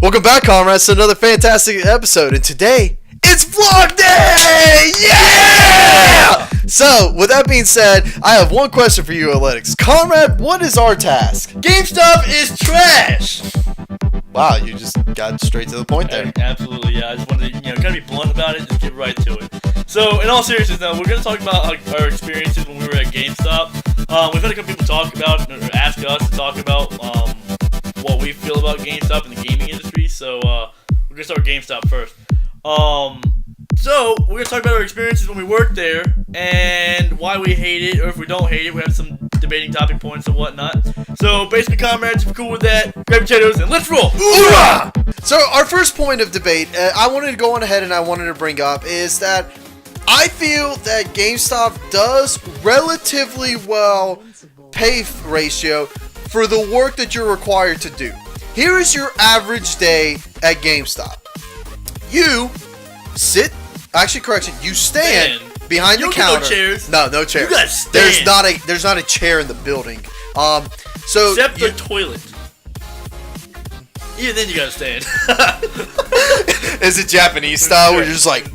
Welcome back, comrades, to another fantastic episode, and today, it's Vlog Day! Yeah! So, with that being said, I have one question for you, Athletics. Comrade, what is our task? GameStop is trash! Wow, you just got straight to the point there. Absolutely, yeah. I just wanted to, kind of be blunt about it, just get right to it. So, in all seriousness, now, we're going to talk about our experiences when we were at GameStop. We've had a couple people talk about, or ask us to talk about, what we feel about GameStop and the gaming industry. So, we're going to start with GameStop first. So, we're going to talk about our experiences when we worked there, and why we hate it, or if we don't hate it. We have some debating topic points and whatnot. So, basically, comrades, if you're cool with that, grab potatoes and let's roll! Hoorah! So, our first point of debate, I wanted to go on ahead and I wanted to bring up, is that I feel that GameStop does relatively well pay ratio for the work that you're required to do. Here is your average day at GameStop. You sit, actually correction, you stand behind the counter. No chairs. No chairs. You gotta stand. There's not a chair in the building. So except the toilet. Even then you gotta stand. Is it Japanese style where you're just like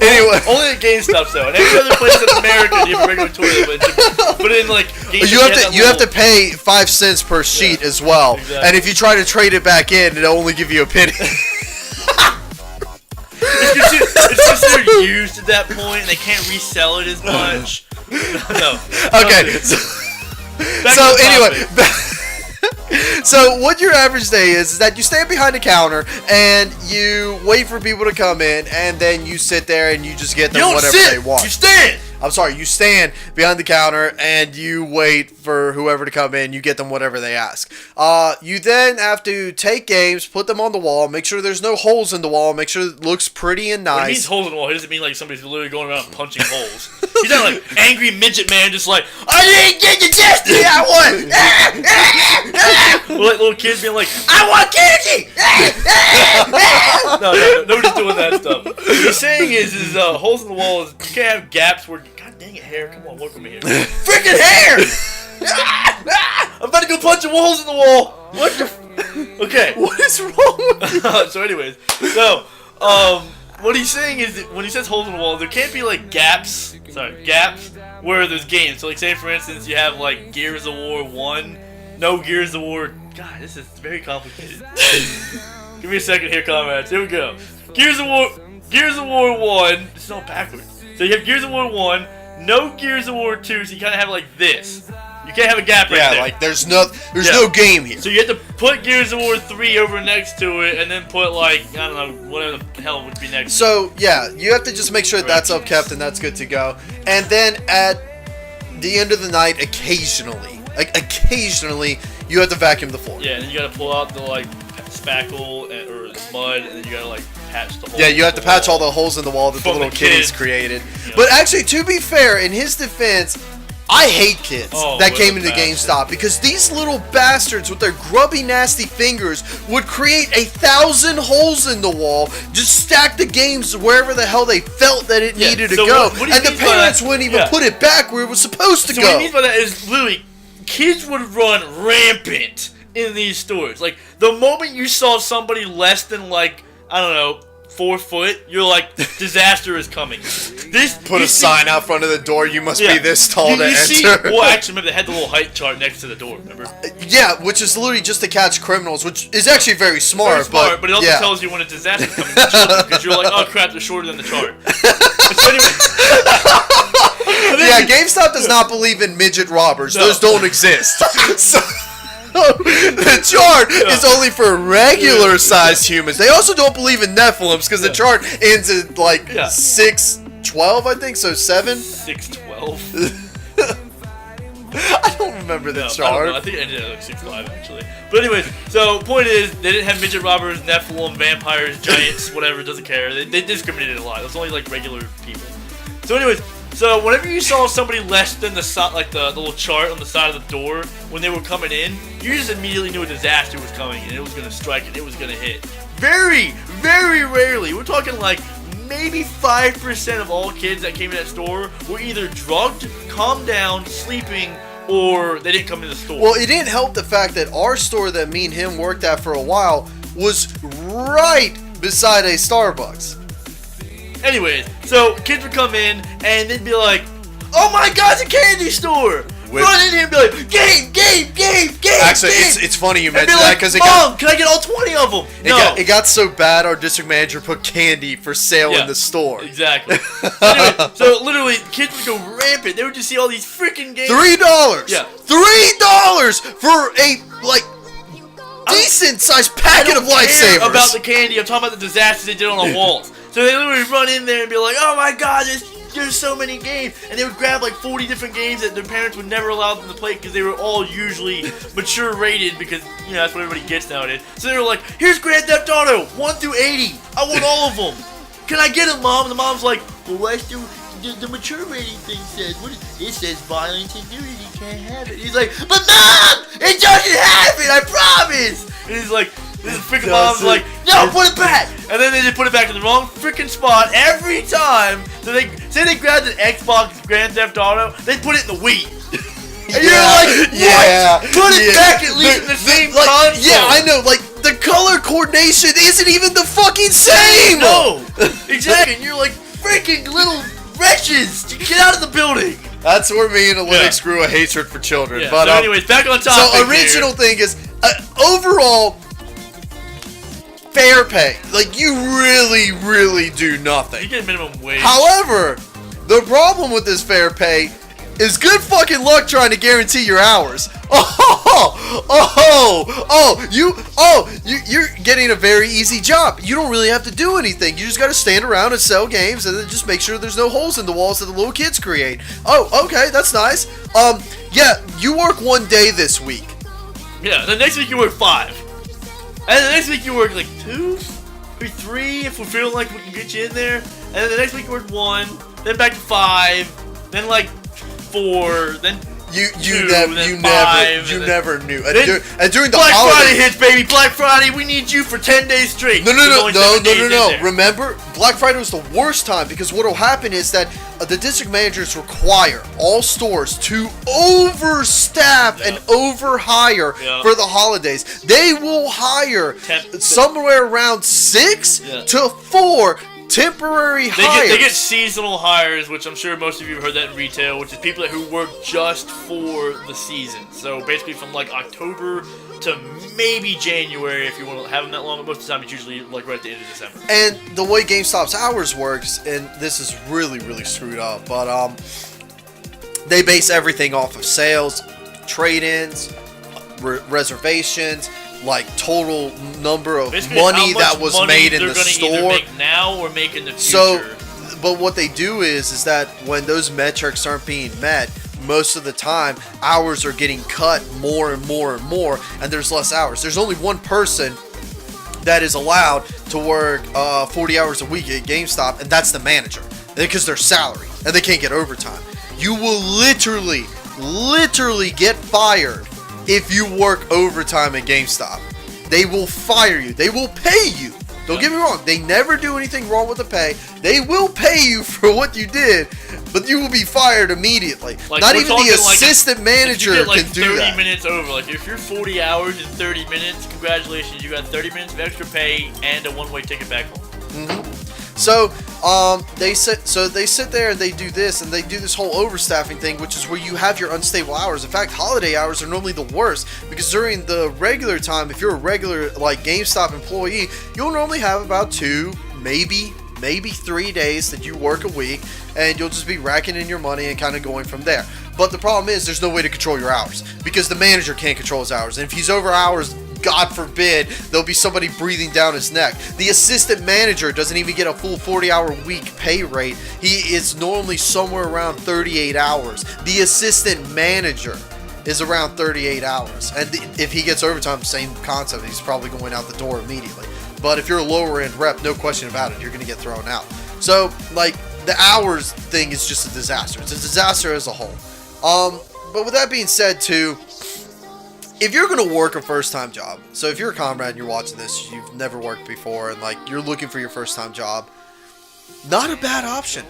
Anyway, only at GameStop though. And every other place in America you have a regular toilet, but in like GameStop, you have to pay 5 cents per sheet as well. Exactly. And if you try to trade it back in, it'll only give you a penny. It's considered used at that point, and they can't resell it as much. No. Okay. So anyway. So what your average day is that you stand behind the counter and you wait for people to come in, and then you sit there and you just get them whatever they want. You stand! I'm sorry, you stand behind the counter and you wait for whoever to come in. You get them whatever they ask. You then have to take games, put them on the wall, make sure there's no holes in the wall, make sure it looks pretty and nice. When he means holes in the wall, he doesn't mean like somebody's literally going around punching holes. He's not like angry midget man just like, I didn't get the chest to that one! Like little kids being like, I want candy! No, nobody's doing that stuff. What he's saying is holes in the wall is, you can't have gaps where, god dang it, hair, come on, welcome here. Freaking hair! I'm about to go punch some holes in the wall! What the okay. What is wrong with you? So anyways, what he's saying is that when he says holes in the wall, there can't be like gaps where there's games. So like say for instance you have like Gears of War 1, no Gears of War. God, this is very complicated. Give me a second here, comrades. Here we go. Gears of War 1. It's not backwards. So you have Gears of War 1, no Gears of War 2. So you kind of have it like this. You can't have a gap right there. Yeah, like there's no game here. So you have to put Gears of War 3 over next to it, and then put like, I don't know, whatever the hell would be next. So yeah, you have to just make sure that's upkept and that's good to go. And then at the end of the night, occasionally, you have to vacuum the floor. Yeah, and then you gotta pull out the like spackle or mud, and then you gotta like patch the holes. Yeah, you have to patch all the holes in the wall that the little kiddies created. Yeah. But actually, to be fair, in his defense, I hate kids that came into GameStop because these little bastards with their grubby, nasty fingers would create 1,000 holes in the wall, just stack the games wherever the hell they felt that it needed to go, and the parents wouldn't even put it back where it was supposed to go. So what he means by that is literally, kids would run rampant in these stores. Like, the moment you saw somebody less than like, I don't know, 4 foot, you're like, disaster is coming. Put a sign out front of the door, you must be this tall to enter. Well, actually, remember, they had the little height chart next to the door, remember? Yeah, which is literally just to catch criminals, which is actually very smart. But it also tells you when a disaster is coming to children, because you're like, oh crap, they're shorter than the chart. So anyway. Yeah, GameStop does not believe in midget robbers. No. Those don't exist. So the chart is only for regular sized humans. They also don't believe in Nephilims because the chart ends at like 6'12", I think, so 7? 6'12". I don't remember the chart. I think it ended at like 6'5", actually. But anyways, so point is, they didn't have midget robbers, Nephilim, vampires, giants, whatever, doesn't care. They discriminated a lot. It was only like regular people. So anyways, so whenever you saw somebody less than the little chart on the side of the door when they were coming in, you just immediately knew a disaster was coming and it was going to strike and it was going to hit. Very, very rarely. We're talking like maybe 5% of all kids that came in that store were either drugged, calmed down, sleeping, or they didn't come to the store. Well, it didn't help the fact that our store that me and him worked at for a while was right beside a Starbucks. Anyways, so kids would come in and they'd be like, "Oh my God, it's a candy store!" Run in here and be like, "Game!" Actually, game. it's funny you And be mentioned like, that because Mom, can I get all 20 of them? it got so bad our district manager put candy for sale in the store. Exactly. Anyway, so literally, kids would go rampant. They would just see all these freaking games. $3. Yeah. $3 for a decent sized packet of lifesavers. About the candy, I'm talking about the disasters they did on the walls. So they literally run in there and be like, "Oh my God, there's so many games," and they would grab like 40 different games that their parents would never allow them to play because they were all usually mature rated, because that's what everybody gets nowadays. So they were like, "Here's Grand Theft Auto 1 through 80. I want all of them. Can I get them, Mom?" And the mom's like, "Well, what's the mature rating thing says? It says violence and nudity. You can't have it." He's like, "But Mom, it doesn't have it. I promise." And he's like, this freaking mom's like, "No, put it back!" And then they just put it back in the wrong freaking spot every time. So they grabbed an Xbox Grand Theft Auto, they put it in the Wii. And you're like, what? Put it back at least in the same console. Yeah, I know. Like, the color coordination isn't even the fucking same. No, exactly. And you're like, freaking little wretches, get out of the building. That's where me and Linux grew a hatred for children. Yeah. But so anyways, back on topic. So original thing is overall. Fair pay. Like, you really do nothing. You get minimum wage. However, the problem with this fair pay is good fucking luck trying to guarantee your hours. You're getting a very easy job. You don't really have to do anything. You just got to stand around and sell games and then just make sure there's no holes in the walls that the little kids create. Oh, okay, that's nice. Yeah, you work 1 day this week. Yeah, the next week you work 5. And the next week you work like 2, maybe 3 if we're feeling like we can get you in there. And then the next week you work 1, then back to 5, then like 4, then You never knew. And during the Black holidays, Friday hits, baby. Black Friday, we need you for 10 days straight. No. Remember, Black Friday was the worst time because what will happen is that the district managers require all stores to overstaff and overhire for the holidays. They will hire somewhere around 6 to 4 temporary hires. They get seasonal hires, which I'm sure most of you have heard that in retail, which is people who work just for the season. So basically from like October to maybe January if you want to have them that long, but most of the time it's usually like right at the end of December. And the way GameStop's hours works, and this is really screwed up, but they base everything off of sales, trade-ins, reservations, like total number of basically money that was made in the store. Either make now or make in the future. So, but what they do is that when those metrics aren't being met, most of the time hours are getting cut more and more, and there's less hours. There's only one person that is allowed to work 40 hours a week at GameStop, and that's the manager, because they're salary and they can't get overtime. You will literally get fired if you work overtime at GameStop. They will fire you. They will pay you. Don't get me wrong. They never do anything wrong with the pay. They will pay you for what you did, but you will be fired immediately. Like, not even the assistant manager can do that. 30 minutes over. Like, if you're 40 hours in 30 minutes, congratulations. You got 30 minutes of extra pay and a one-way ticket back home. Mm-hmm. So they sit there and they do this, and they do this whole overstaffing thing, which is where you have your unstable hours. In fact, holiday hours are normally the worst, because during the regular time, if you're a regular like GameStop employee, you'll normally have about 2, maybe 3 days that you work a week, and you'll just be racking in your money and kind of going from there. But the problem is there's no way to control your hours, because the manager can't control his hours, and if he's over hours, God forbid, there'll be somebody breathing down his neck. The assistant manager doesn't even get a full 40-hour week pay rate. He is normally somewhere around 38 hours. The assistant manager is around 38 hours. And if he gets overtime, same concept. He's probably going out the door immediately. But if you're a lower-end rep, no question about it, you're going to get thrown out. So, like, the hours thing is just a disaster. It's a disaster as a whole. But with that being said, too, if you're going to work a first-time job, so if you're a comrade and you're watching this, you've never worked before, and like you're looking for your first-time job, not a bad option.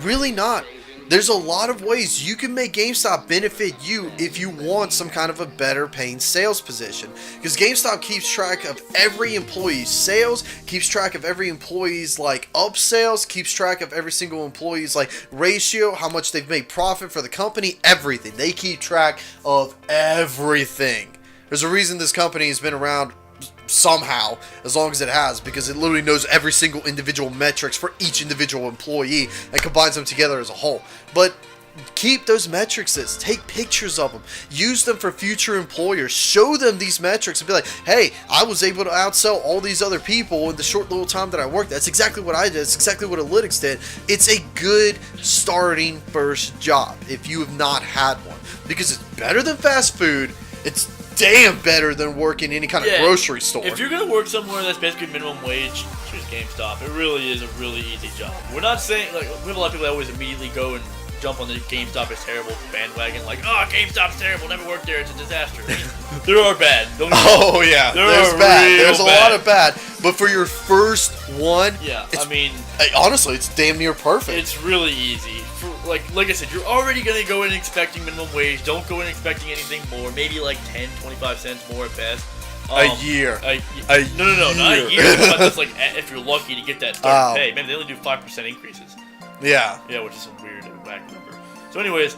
Really not. There's a lot of ways you can make GameStop benefit you if you want some kind of a better paying sales position. Because GameStop keeps track of every employee's sales, keeps track of every employee's like upsells, keeps track of every single employee's like ratio, how much they've made profit for the company, everything. They keep track of everything. There's a reason this company has been around somehow as long as it has, because it literally knows every single individual metrics for each individual employee and combines them together as a whole. But keep those metrics, take pictures of them, use them for future employers, show them these metrics and be like, hey, I was able to outsell all these other people in the short little time that I worked. That's exactly what I did. It's exactly what Analytics did. It's a good starting first job if you have not had one, because it's better than fast food. It's damn better than working any kind of grocery store. If you're gonna work somewhere that's basically minimum wage, choose GameStop. It really is a really easy job. We're not saying, like, we have a lot of people that always immediately go and jump on the GameStop is terrible bandwagon, like, oh, GameStop's terrible, never worked there, it's a disaster. There are bad. Oh yeah, there's bad. There's a lot of bad. But for your first one, honestly, it's damn near perfect. It's really easy. Like I said, you're already going to go in expecting minimum wage. Don't go in expecting anything more. Maybe like 10, 25 cents more at best. A year. No, not a year. But that's like if you're lucky to get that starting pay. Maybe they only do 5% increases. Yeah. Yeah, which is some weird whack number. So anyways,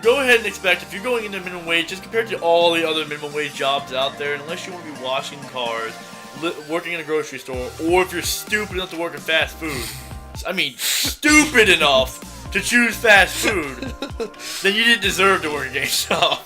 go ahead and expect, if you're going into minimum wage, just compared to all the other minimum wage jobs out there, unless you want to be washing cars, working in a grocery store, or if you're stupid enough to work in fast food, stupid enough to choose fast food, then you didn't deserve to work at GameStop.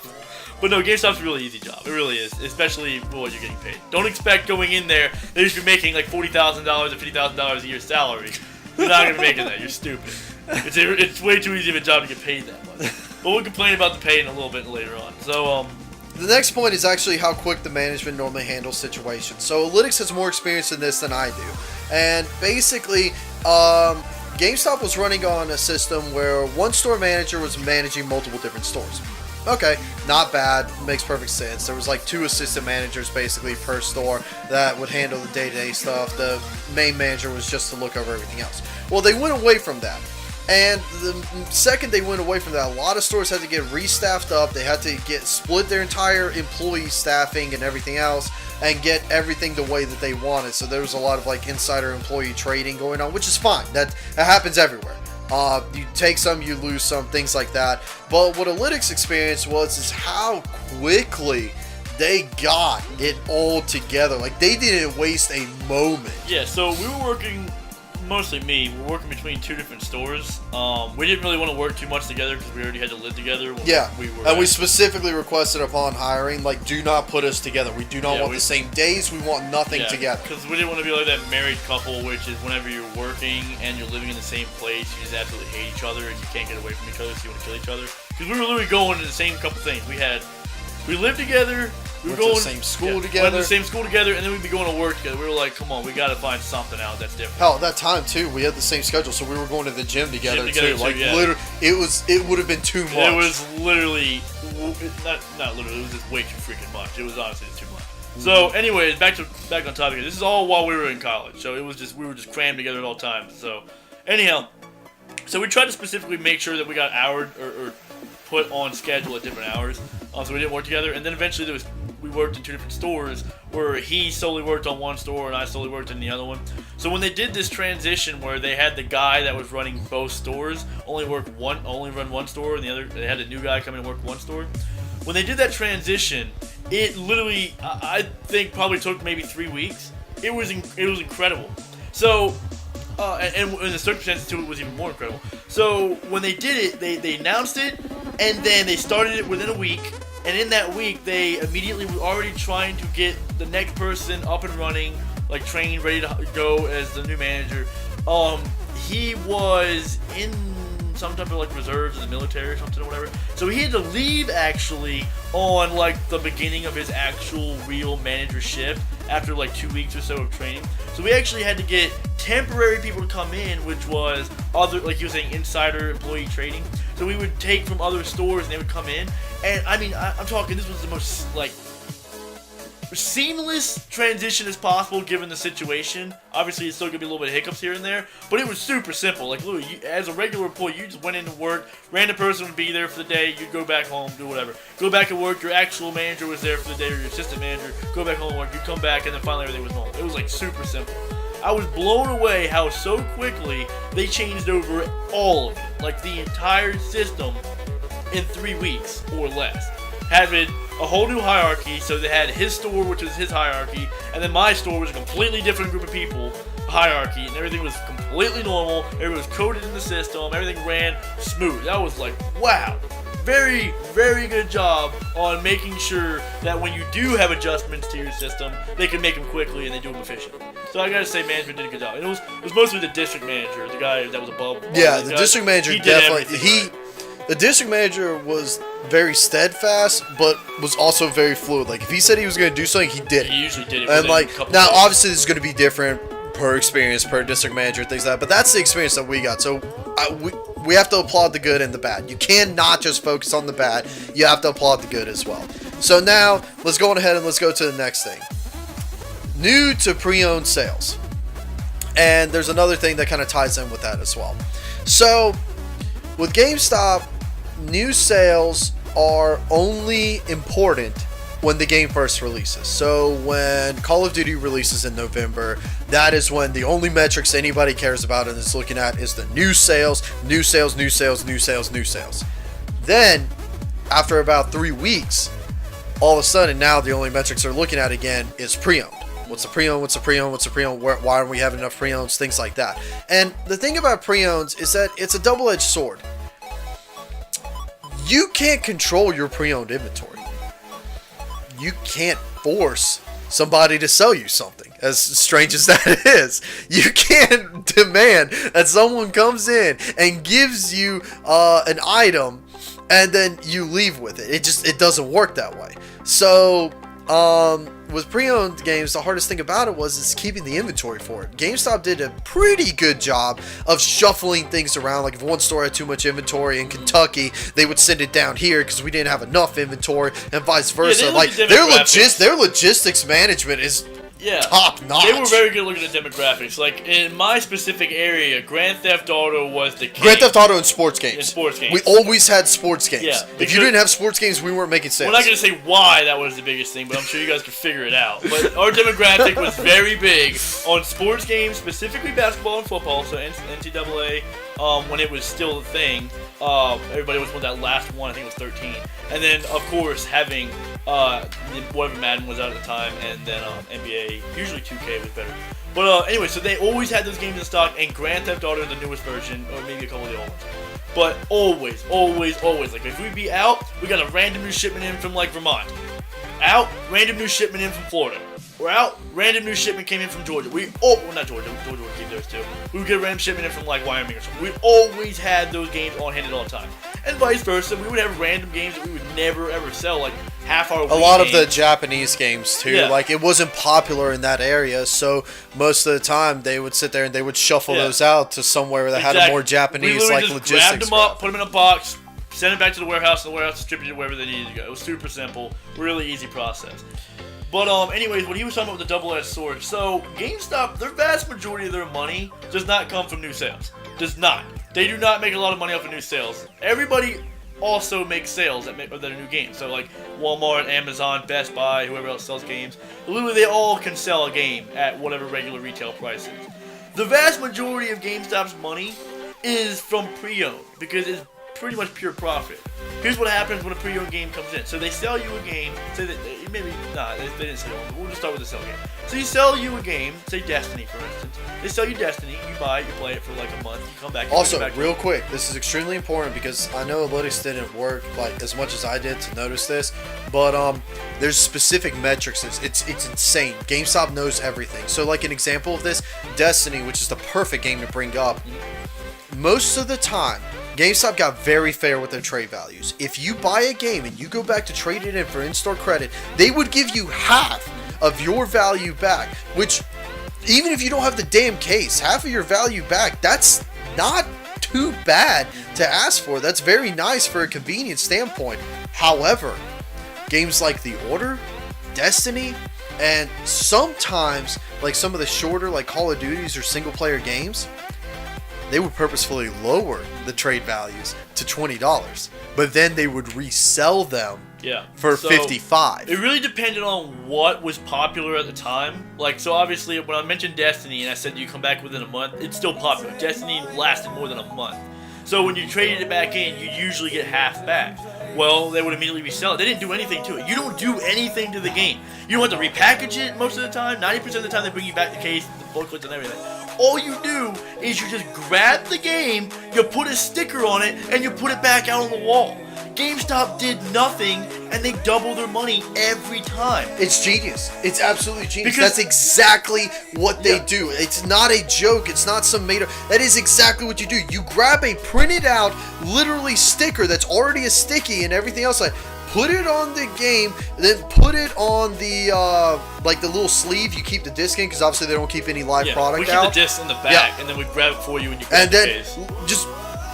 But no, GameStop's a really easy job. It really is, especially for what you're getting paid. Don't expect going in there that you should be making like $40,000 or $50,000 a year salary. You're not going to be making that. You're stupid. It's way too easy of a job to get paid that much. But we'll complain about the pay in a little bit later on. So, the next point is actually how quick the management normally handles situations. So, Analytics has more experience in this than I do. And basically, GameStop was running on a system where one store manager was managing multiple different stores. Okay, not bad, makes perfect sense. There was like 2 assistant managers basically per store that would handle the day-to-day stuff. The main manager was just to look over everything else. Well, they went away from that. And the second they went away from that, a lot of stores had to get restaffed up. They had to split their entire employee staffing and everything else and get everything the way that they wanted. So there was a lot of like insider employee trading going on, which is fine. That happens everywhere. You take some, you lose some, things like that. But what Analytics experienced is how quickly they got it all together. Like, they didn't waste a moment. Yeah, so we were working, mostly me, we're working between 2 different stores. We didn't really want to work too much together because we already had to live together. We specifically requested upon hiring, like, do not put us together. We do not want the same days. We want nothing together. Because we didn't want to be like that married couple, which is whenever you're working and you're living in the same place, you just absolutely hate each other and you can't get away from each other, so you want to kill each other. Because we were literally going to the same couple things. We lived together. We went to the same school together. Went to the same school together, and then we'd be going to work together. We were like, come on, we got to find something out that's different. Hell, at that time, too, we had the same schedule, so we were going to the gym together too. Like, literally, it would have been too much. It was literally, not literally, it was just way too freaking much. It was honestly too much. So, anyways, back on topic. This is all while we were in college, so we were just crammed together at all times. So, anyhow, so we tried to specifically make sure that we got houred or put on schedule at different hours, so we didn't work together. And then eventually we worked in 2 different stores where he solely worked on one store and I solely worked in the other one. So when they did this transition where they had the guy that was running both stores only run one store, and they had a new guy come in and work one store. When they did that transition, it literally, I think, probably took maybe 3 weeks. It was incredible. So, and the circumstances to it was even more incredible. So when they did it, they announced it, and then they started it within a week. And in that week, they immediately were already trying to get the next person up and running, like trained, ready to go as the new manager. He was in some type of like reserves in the military or something or whatever. So he had to leave actually on like the beginning of his actual real manager shift after like 2 weeks or so of training. So we actually had to get temporary people to come in, which was other, like you were saying, insider employee trading. So we would take from other stores and they would come in. And I mean, I'm talking, this was the most like seamless transition as possible given the situation. Obviously, it's still going to be a little bit of hiccups here and there, but it was super simple. Like, Louie, as a regular employee, you just went into work, random person would be there for the day, you'd go back home, do whatever. Go back to work, your actual manager was there for the day, or your assistant manager, go back home, work, you come back, and then finally everything was normal. It was, like, super simple. I was blown away how so quickly they changed over all of it. Like, the entire system in 3 weeks or less. Having a whole new hierarchy, so they had his store, which was his hierarchy, and then my store was a completely different group of people, hierarchy, and everything was completely normal, everything was coded in the system, everything ran smooth. That was like, wow. Very, very good job on making sure that when you do have adjustments to your system, they can make them quickly and they do them efficiently. So I gotta say, management did a good job. And it was mostly the district manager, the guy that was above. Yeah, the district manager definitely. Right. The district manager was very steadfast, but was also very fluid. Like, if he said he was going to do something, he did it. He usually did it. And like, now days. obviously this is going to be different per experience, per district manager, things like that. But that's the experience that we got. So we have to applaud the good and the bad. You cannot just focus on the bad. You have to applaud the good as well. So now let's go on ahead and let's go to the next thing. New to pre-owned sales. And there's another thing that kind of ties in with that as well. So with GameStop, new sales are only important when the game first releases. So when Call of Duty releases in November, that is when the only metrics anybody cares about and is looking at is the new sales, new sales, new sales, new sales, new sales. Then, after about 3 weeks, all of a sudden now the only metrics they're looking at again is pre-owned. What's the pre-owned? What's the pre-owned? What's the pre-owned? Why aren't we having enough pre-owns? Things like that. And the thing about pre-owns is that it's a double-edged sword. You can't control your pre-owned inventory. You can't force somebody to sell you something, as strange as that is. You can't demand that someone comes in and gives you an item and then you leave with it. It doesn't work that way. So with pre-owned games, the hardest thing about it is keeping the inventory for it. GameStop did a pretty good job of shuffling things around. Like if one store had too much inventory in Kentucky, they would send it down here because we didn't have enough inventory, and vice versa. Yeah, like their logistics management is top notch. They were very good looking at demographics. Like in my specific area, Grand Theft Auto was the king. Grand Theft Auto and sports games. In sports games. We always had sports games. Yeah, if you didn't have sports games, we weren't making sales. We're not going to say why that was the biggest thing, but I'm sure you guys could figure it out. But our demographic was very big on sports games, specifically basketball and football, so NCAA, when it was still a thing. Everybody was on that last one, I think it was 13. And then, of course, having whatever Madden was out at the time, and then NBA, usually 2K was better. But anyway, so they always had those games in stock, and Grand Theft Auto, the newest version, or maybe a couple of the old ones. But always, like if we'd be out, we got a random new shipment in from like Vermont. Out, random new shipment in from Florida. We're out, random new shipment came in from Georgia. Not Georgia would keep those too. We would get a random shipment in from like Wyoming or something. We always had those games on hand at all time. And vice versa, we would have random games that we would never ever sell, like half our a lot of the Japanese games too, like it wasn't popular in that area, so most of the time they would sit there and they would shuffle those out to somewhere that had a more Japanese like logistics. Grabbed them up, put them in a box, send it back to the warehouse, and the warehouse distributed it wherever they needed to go. It was super simple, really easy process. But anyways, what he was talking about with the double-edged sword. So GameStop, their vast majority of their money does not come from new sales. Does not. They do not make a lot of money off of new sales. Everybody also makes sales that are new games. So like Walmart, Amazon, Best Buy, whoever else sells games, literally they all can sell a game at whatever regular retail price is. The vast majority of GameStop's money is from pre-owned because it's pretty much pure profit. Here's what happens when a pre-owned game comes in. So they sell you a game. Say that they didn't sell it. We'll just start with the sell game. So you sell you a game, say Destiny for instance. They sell you Destiny. You buy it, you play it for like a month. You come back. Also, real quick, this is extremely important because I know analytics didn't work like as much as I did to notice this, but there's specific metrics. It's insane. GameStop knows everything. So like an example of this, Destiny, which is the perfect game to bring up. Most of the time, GameStop got very fair with their trade values. If you buy a game and you go back to trade it in for in-store credit, they would give you half of your value back, which even if you don't have the damn case, half of your value back, that's not too bad to ask for. That's very nice for a convenience standpoint. However, games like The Order, Destiny, And sometimes, like some of the shorter, like Call of Duties or single-player games, they would purposefully lower the trade values to $20, but then they would resell them for $55. It really depended on what was popular at the time. Like, so obviously, when I mentioned Destiny and I said you come back within a month, it's still popular. Destiny lasted more than a month. So when you traded it back in, you usually get half back. Well, they would immediately resell it. They didn't do anything to it. You don't do anything to the game. You don't have to repackage it most of the time. 90% of the time, they bring you back the case, the booklets, and everything. All you do is you just grab the game, you put a sticker on it, and you put it back out on the wall. GameStop did nothing, and they double their money every time. It's genius. It's absolutely genius. That's exactly what they do. It's not a joke. It's not some made up. That is exactly what you do. You grab a printed out, literally sticker that's already a sticky and everything else. Like, put it on the game, then put it on the like the little sleeve you keep the disc in, because obviously they don't keep any live product out. We keep the disc in the back, and then we grab it for you and you grab the case. And then just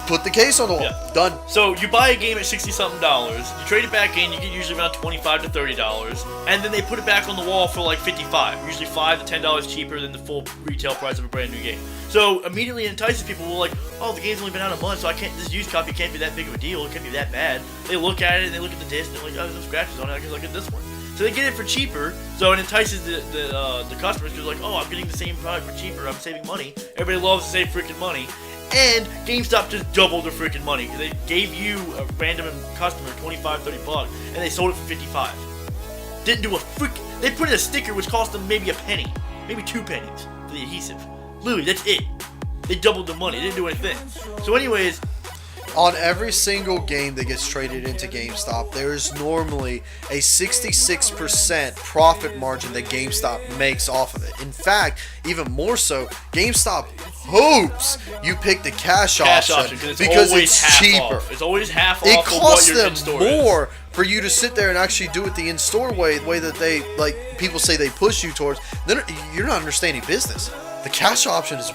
put the case on the wall. Done. So you buy a game at $60-something. You trade it back in. You get usually around $25 to $30, and then they put it back on the wall for like $55. Usually $5 to $10 cheaper than the full retail price of a brand new game. So immediately entices people. Well, like, oh, the game's only been out a month, so I can't. This used copy can't be that big of a deal. It can't be that bad. They look at it and they look at the disc and they're like, oh, there's some scratches on it. I guess I'll get this one. So they get it for cheaper, so it entices the customers because like, oh, I'm getting the same product for cheaper. I'm saving money. Everybody loves to save freaking money. And GameStop just doubled their freaking money. They gave you, a random customer, $25-$30, and they sold it for $55. Didn't do a freaking... They put in a sticker which cost them maybe a penny. Maybe 2 pennies for the adhesive. Louie, that's it. They doubled the money. They didn't do anything. So anyways... On every single game that gets traded into GameStop, there is normally a 66% profit margin that GameStop makes off of it. In fact, even more so, GameStop hopes you pick the cash option because it's cheaper. It's always half off. It costs of what your them more for you to sit there and actually do it the in-store way, the way that they, like people say they push you towards. Then you're not understanding business. The cash option is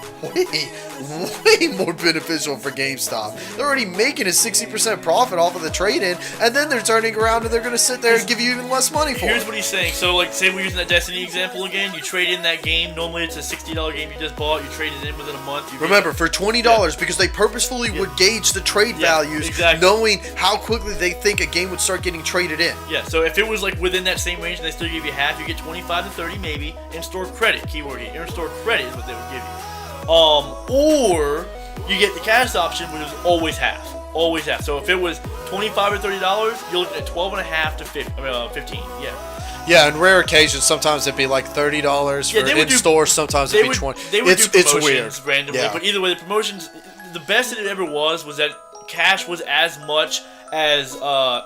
way more beneficial for GameStop. They're already making a 60% profit off of the trade-in, and then they're turning around and they're going to sit there and give you even less money for it. Here's what he's saying. So, like, say we're using that Destiny example again. You trade in that game. Normally, it's a $60 game you just bought. You trade it in within a month. Remember, for $20, because they purposefully would gauge the trade values, knowing how quickly they think a game would start getting traded in. Yeah, so if it was, like, within that same range and they still give you half, you get 25 to 30 maybe. In-store credit, keyword here. In-store credit is what they would give you. Or you get the cash option, which is always half. Always half. So if it was $25 or $30, you're looking at $12.50 to $15. Yeah. Yeah, on rare occasions, sometimes it'd be like $30 for in-store. Sometimes it'd be $20. They would do promotions weird. randomly, but either way, the promotions, the best it ever was that cash was as much as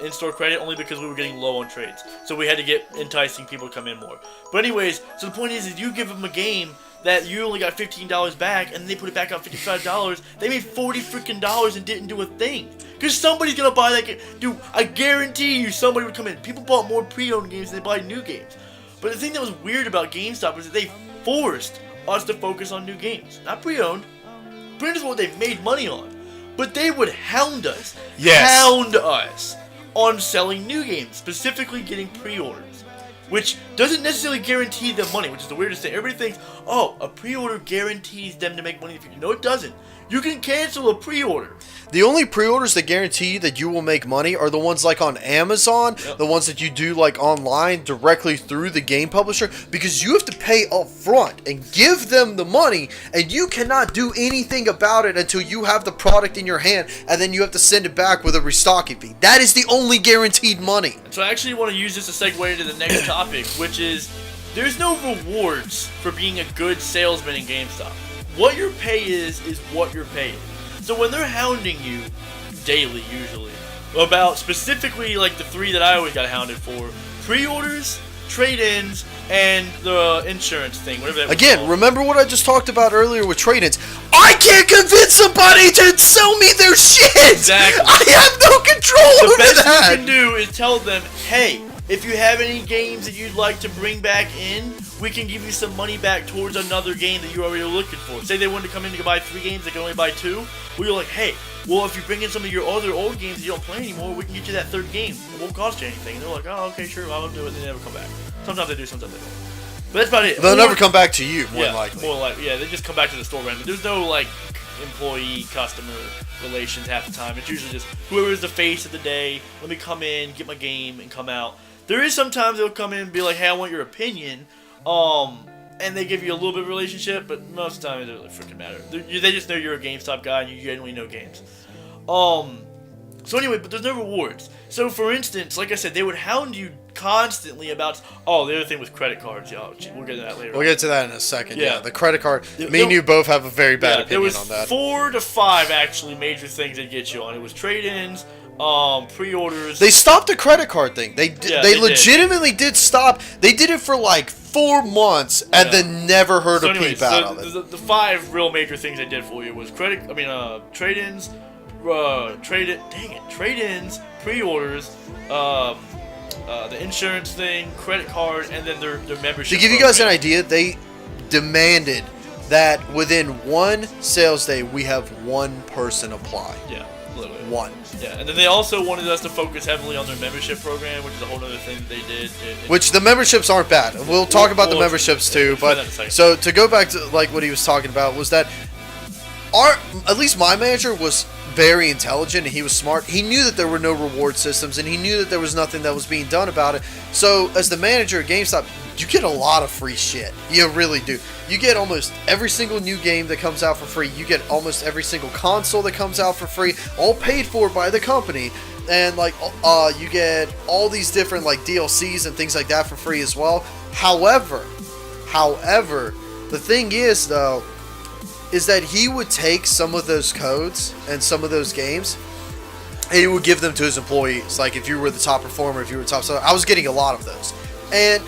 in-store credit, only because we were getting low on trades. So we had to get enticing people to come in more. But anyways, so the point is you give them a game that you only got $15 back, and they put it back out $55, they made $40 freaking and didn't do a thing. Because somebody's going to buy that game. Dude, I guarantee you somebody would come in. People bought more pre-owned games than they buy new games. But the thing that was weird about GameStop was that they forced us to focus on new games. Not pre-owned. Pre-owned is what they've made money on. But they would hound us. Yes. Hound us on selling new games. Specifically getting pre-orders. Which doesn't necessarily guarantee them money, which is the weirdest thing. Everybody thinks, oh, a pre-order guarantees them to make money in the future. No, it doesn't. You can cancel a pre-order. The only pre-orders that guarantee that you will make money are the ones like on Amazon, the ones that you do like online directly through the game publisher, because you have to pay up front and give them the money, and you cannot do anything about it until you have the product in your hand, and then you have to send it back with a restocking fee. That is the only guaranteed money. So I actually want to use this to segue into the next topic, which is there's no rewards for being a good salesman in GameStop. What your pay is what your pay is. So when they're hounding you daily, usually, about specifically like the 3 that I always got hounded for: pre-orders, trade-ins, and the insurance thing, whatever that was called. Remember what I just talked about earlier with trade-ins? I can't convince somebody to sell me their shit! Exactly. I have no control over that! The best you can do is tell them, hey, if you have any games that you'd like to bring back in, we can give you some money back towards another game that you already are looking for. Say they wanted to come in to buy 3 games, they can only buy 2. Well, you're like, hey, well, if you bring in some of your other old games that you don't play anymore, we can get you that 3rd game. It won't cost you anything. And they're like, oh, okay, sure, I'll do it. And they never come back. Sometimes they do, sometimes they don't. But that's about it. They'll never come back to you, more than likely. More like, yeah, they just come back to the store randomly. There's no, like, employee-customer relations half the time. It's usually just whoever is the face of the day, let me come in, get my game, and come out. There is sometimes they'll come in and be like, hey, I want your opinion, and they give you a little bit of relationship, but most of the time it doesn't really freaking matter. They just know you're a GameStop guy and you genuinely know games. So anyway, but there's no rewards. So for instance, like I said, they would hound you constantly about, oh, the other thing was credit cards. Yeah, we'll get to that later. We'll get to that in a second. Yeah, the credit card. Me and you both have a very bad opinion on that. There was 4 to 5 actually major things they get you on. It was trade-ins, pre-orders. They stopped the credit card thing. They legitimately did stop. They did it for like 4 months and then never heard a peep out of it. The 5 real major things they did for you was trade-ins, trade-ins, pre-orders, the insurance thing, credit card, and then their membership. To give you guys an idea, they demanded that within 1 sales day we have 1 person apply. Yeah, literally. 1. Yeah, and then they also wanted us to focus heavily on their membership program, which is a whole other thing that they did. Which the memberships aren't bad. We'll talk about the memberships too, but so to go back to like what he was talking about was that at least my manager was very intelligent and he was smart. He knew that there were no reward systems and he knew that there was nothing that was being done about it. So as the manager at GameStop, you get a lot of free shit. You really do. You get almost every single new game that comes out for free. You get almost every single console that comes out for free, all paid for by the company. And like you get all these different like DLCs and things like that for free as well. However, the thing is though, is that he would take some of those codes and some of those games and he would give them to his employees. Like if you were the top performer, if you were the top seller, I was getting a lot of those. And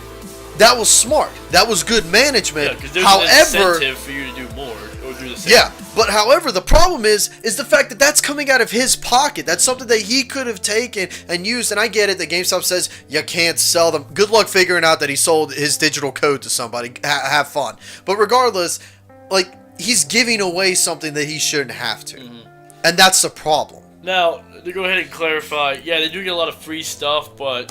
that was smart. That was good management. Yeah, because there's an incentive for you to do more or do the same. Yeah, but however, the problem is the fact that that's coming out of his pocket. That's something that he could have taken and used. And I get it that GameStop says you can't sell them. Good luck figuring out that he sold his digital code to somebody. Have fun. But regardless, like, he's giving away something that he shouldn't have to. Mm-hmm. And that's the problem. Now, to go ahead and clarify, yeah, they do get a lot of free stuff, but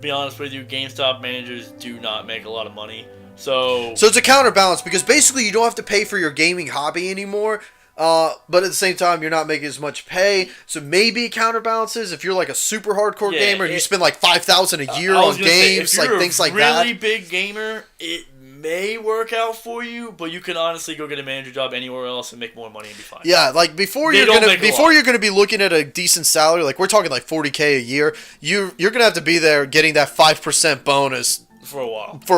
be honest with you, GameStop managers do not make a lot of money. So it's a counterbalance because basically you don't have to pay for your gaming hobby anymore. But at the same time, you're not making as much pay. So maybe it counterbalances if you're like a super hardcore gamer and you spend like $5,000 a year on games, like things like that. If you're a really big gamer, it may work out for you, but you can honestly go get a manager job anywhere else and make more money and be fine. Yeah, like before you're gonna be looking at a decent salary, like we're talking like $40K a year, you're gonna have to be there getting that 5% bonus for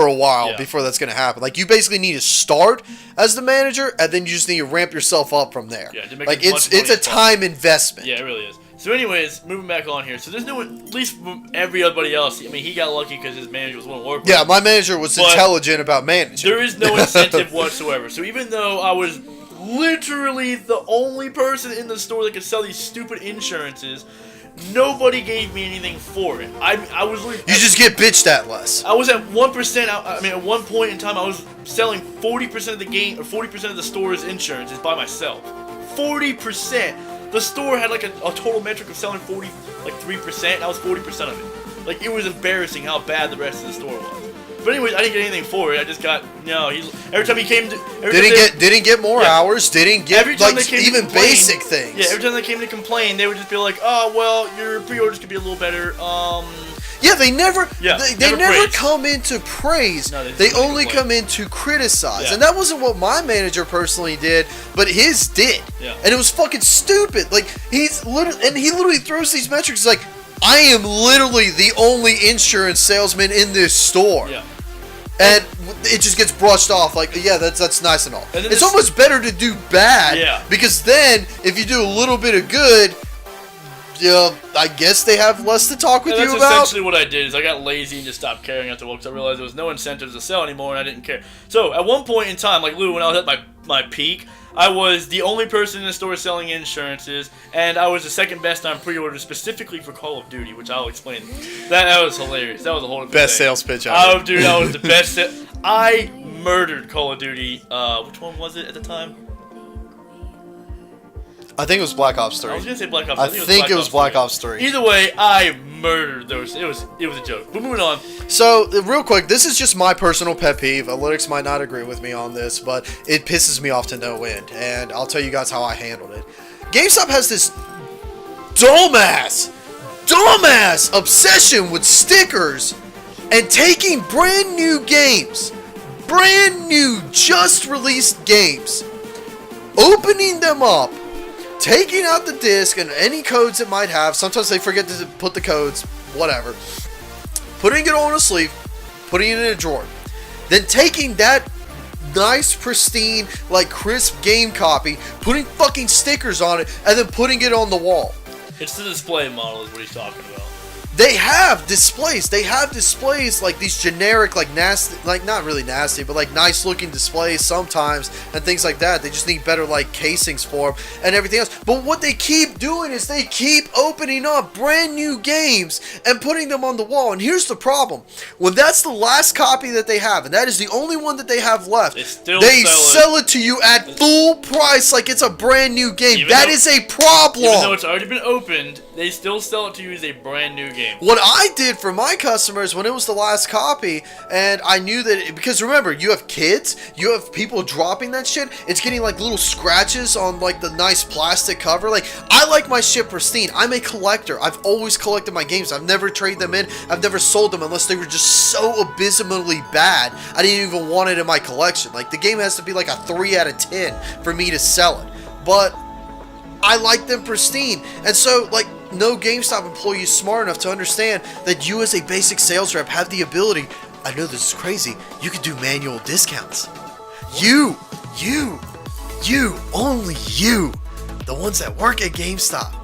a while before that's gonna happen. Like you basically need to start as the manager and then you just need to ramp yourself up from there. Yeah, to make like it's a time investment. Yeah, it really is. So anyways, moving back on here. So there's no one, at least everybody else, I mean, he got lucky because his manager was willing to work with him. Yeah, my manager was intelligent about managing. There is no incentive whatsoever. So even though I was literally the only person in the store that could sell these stupid insurances, nobody gave me anything for it. I was literally... You just get bitched at less. I was at 1%, at one point in time, I was selling 40% of the game, or 40% of the store's insurances by myself. 40%! The store had like a total metric of selling 3%, and I was 40% of it. Like, it was embarrassing how bad the rest of the store was. But anyways, I didn't get anything for it. I just got, every time he came to... Didn't get more hours, didn't get, even basic things. Yeah, every time they came to complain, they would just be like, oh, well, your pre-orders could be a little better, Yeah, they never come in to praise. No, they only come in to criticize. Yeah. And that wasn't what my manager personally did, but his did. Yeah. And it was fucking stupid. Like, he literally throws these metrics like, I am literally the only insurance salesman in this store. Yeah. And it just gets brushed off like, yeah, that's nice and all. And it's almost better to do bad because then if you do a little bit of good, I guess they have less to talk with you about. That's essentially what I did. Is I got lazy and just stopped caring after a while because I realized there was no incentives to sell anymore, and I didn't care. So at one point in time, like Lou, when I was at my peak, I was the only person in the store selling insurances, and I was the second best on pre-orders specifically for Call of Duty, which I'll explain. That was hilarious. That was a whole different best thing. Sales pitch ever. Oh, dude, that was the best. I murdered Call of Duty. Which one was it at the time? I think it was Black Ops 3. I was gonna say Black Ops. I think it was Black Ops 3. Either way, I murdered those. It was a joke. But moving on. So, real quick, this is just my personal pet peeve. Alytics might not agree with me on this, but it pisses me off to no end. And I'll tell you guys how I handled it. GameStop has this dumbass obsession with stickers and taking brand new games, brand new, just released games, opening them up, taking out the disc and any codes it might have. Sometimes they forget to put the codes, whatever. Putting it on a sleeve, putting it in a drawer. Then taking that nice, pristine, like crisp game copy, putting fucking stickers on it, and then putting it on the wall. It's the display model is what he's talking about. They have displays. They have displays like these generic, like nasty, like not really nasty, but like nice looking displays sometimes and things like that. They just need better like casings for them and everything else. But what they keep doing is they keep opening up brand new games and putting them on the wall. And here's the problem. When that's the last copy that they have, and that is the only one that they have left, they sell it to you at full price like it's a brand new game. That is a problem. Even though it's already been opened, they still sell it to you as a brand new game. What I did for my customers when it was the last copy, and I knew that, because remember, you have kids, you have people dropping that shit, it's getting like little scratches on like the nice plastic cover. Like, I like my shit pristine. I'm a collector. I've always collected my games. I've never traded them in. I've never sold them unless they were just so abysmally bad I didn't even want it in my collection. Like, the game has to be like a 3 out of 10 for me to sell it. But I like them pristine. And so, like, no GameStop employee is smart enough to understand that you as a basic sales rep have the ability, I know this is crazy, you can do manual discounts. You, only you, the ones that work at GameStop,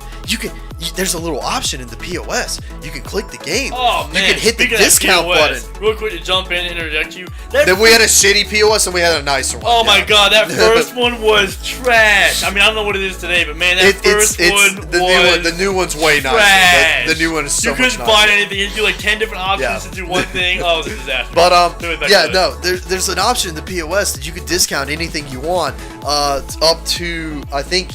there's a little option in the POS. You can click the game. Oh, man. You can hit the discount button. Real quick to jump in and interject you. Then we had a shitty POS and we had a nicer one. Oh my god, that first one was trash. I mean, I don't know what it is today, but man, that first one was the new one's way trash. nicer. The new one is so much nicer. You couldn't find anything. You do like 10 different options to do one thing. Oh, it was a disaster. But there's an option in the POS that you could discount anything you want. Up to, I think,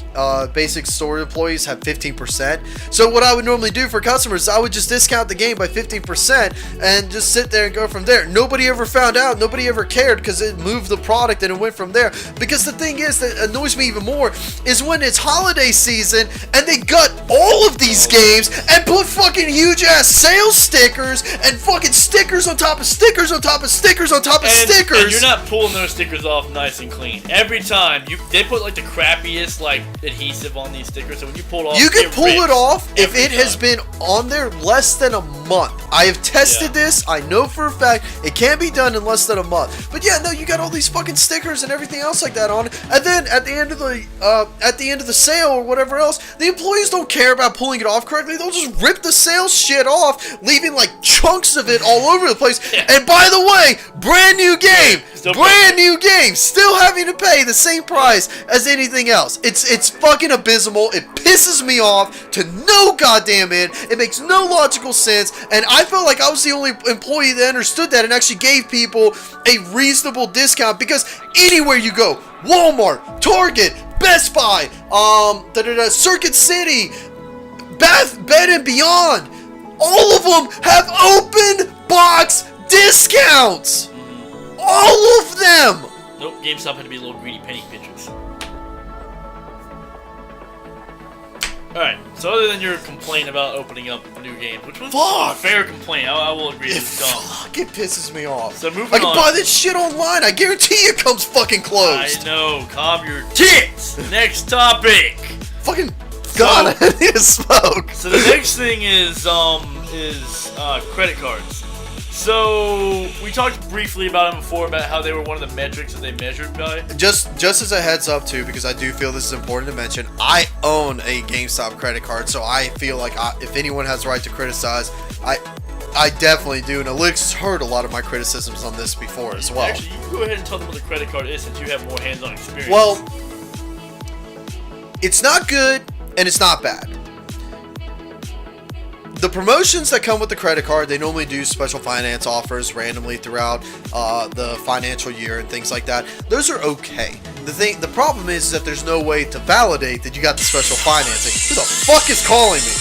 basic store employees have 15%. So what I would normally do for customers, I would just discount the game by 15% and just sit there and go from there. Nobody ever found out. Nobody ever cared because it moved the product and it went from there. Because the thing is that annoys me even more is when it's holiday season and they gut all of these games and put fucking huge ass sales stickers and fucking stickers on top of stickers on top of stickers on top of stickers. And you're not pulling those stickers off nice and clean. Every time they put like the crappiest like adhesive on these stickers, so when you pull it off, you can pull it off if it has been on there less than a month. I have tested this. I know for a fact it can be done in less than a month. But yeah, no, you got all these fucking stickers and everything else like that on it. And then at the end of the sale or whatever else, the employees don't care about pulling it off correctly. They'll just rip the sales shit off, leaving like chunks of it all over the place. Yeah. And by the way, brand new game. New game, still having to pay the same price as anything else. It's fucking abysmal. It pisses me off to no goddamn end. It makes no logical sense, and I felt like I was the only employee that understood that and actually gave people a reasonable discount, because anywhere you go, Walmart, Target, Best Buy, Circuit City, Bed & Beyond, all of them have open box discounts. All of them! Nope, GameStop had to be a little greedy penny pinchers. Alright, so other than your complaint about opening up new games, which was a fair complaint, I will agree it's dumb. Fuck, it pisses me off. So moving on. I can buy this shit online, I guarantee it comes fucking closed. I know, calm your tits! Next topic! Fucking God, I need to smoke. So the next thing is credit cards. So, we talked briefly about them before, about how they were one of the metrics that they measured by. Just as a heads up, too, because I do feel this is important to mention, I own a GameStop credit card, so I feel like if anyone has the right to criticize, I definitely do. And Alex has heard a lot of my criticisms on this before as well. Actually, you go ahead and tell them what the credit card is, since you have more hands-on experience. Well, it's not good, and it's not bad. the promotions that come with the credit card, they normally do special finance offers randomly throughout the financial year and things like that. Those are okay. The problem is that there's no way to validate that you got the special financing. Who the fuck is calling me?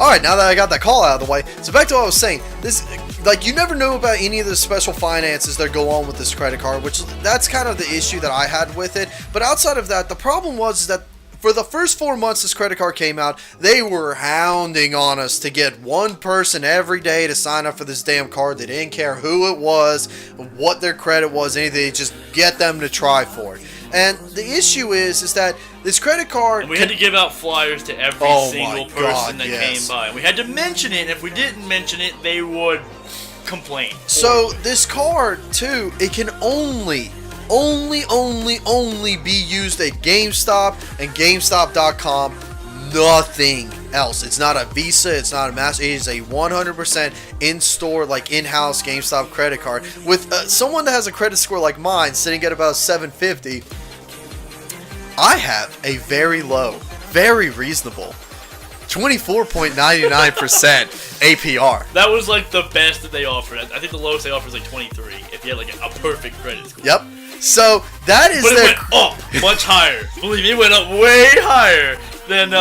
Alright, now that I got that call out of the way, so back to what I was saying. This, like, you never know about any of the special finances that go on with this credit card, which that's kind of the issue that I had with it. But outside of that, the problem was that for the first 4 months this credit card came out, they were hounding on us to get one person every day to sign up for this damn card. They didn't care who it was, what their credit was, anything. Just get them to try for it. And the issue is that this credit card... And we had to give out flyers to every single person that came by. And we had to mention it, and if we didn't mention it, they would complain. So this card, too, it can only be used at GameStop and GameStop.com. Nothing else. It's not a Visa. It's not a Master. It is a 100% in-store, like in-house GameStop credit card. With someone that has a credit score like mine, sitting at about 750, I have a very low, very reasonable 24.99% APR. That was like the best that they offered. I think the lowest they offered was like 23 if you had like a perfect credit score. Yep. So that is. But it went up much higher. Believe me, it went up way higher than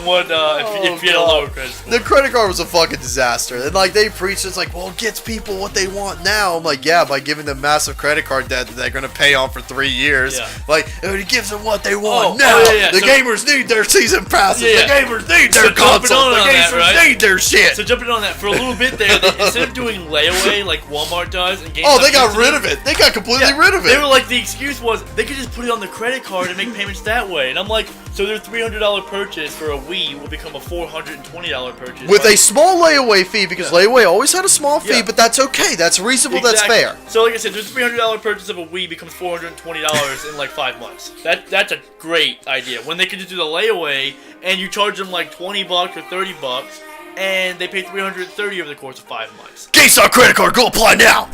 what if you had a lower credit score. The credit card was a fucking disaster. And like they preach, it's like, well, it gets people what they want now. I'm like, yeah, by giving them massive credit card debt that they're gonna pay on for 3 years. Yeah. Like it gives them what they want now. The gamers need their season passes. The gamers need their consoles. The gamers need their shit. So jumping on that for a little bit there, instead of doing layaway like Walmart does, and GameStop they got rid of it. They got completely rid of it. They were like, the excuse was they could just put it on the credit card and make payments that way. And I'm like, so their $300 purchase for a Wii will become a $420 purchase with a small layaway fee, because layaway always had a small fee, but that's okay. That's reasonable. That's fair. So like I said, their $300 purchase of a Wii becomes $420 in like 5 months. That's a great idea. When they could just do the layaway and you charge them like $20 or $30, and they pay $330 over the course of 5 months. GameStop credit card, go apply now.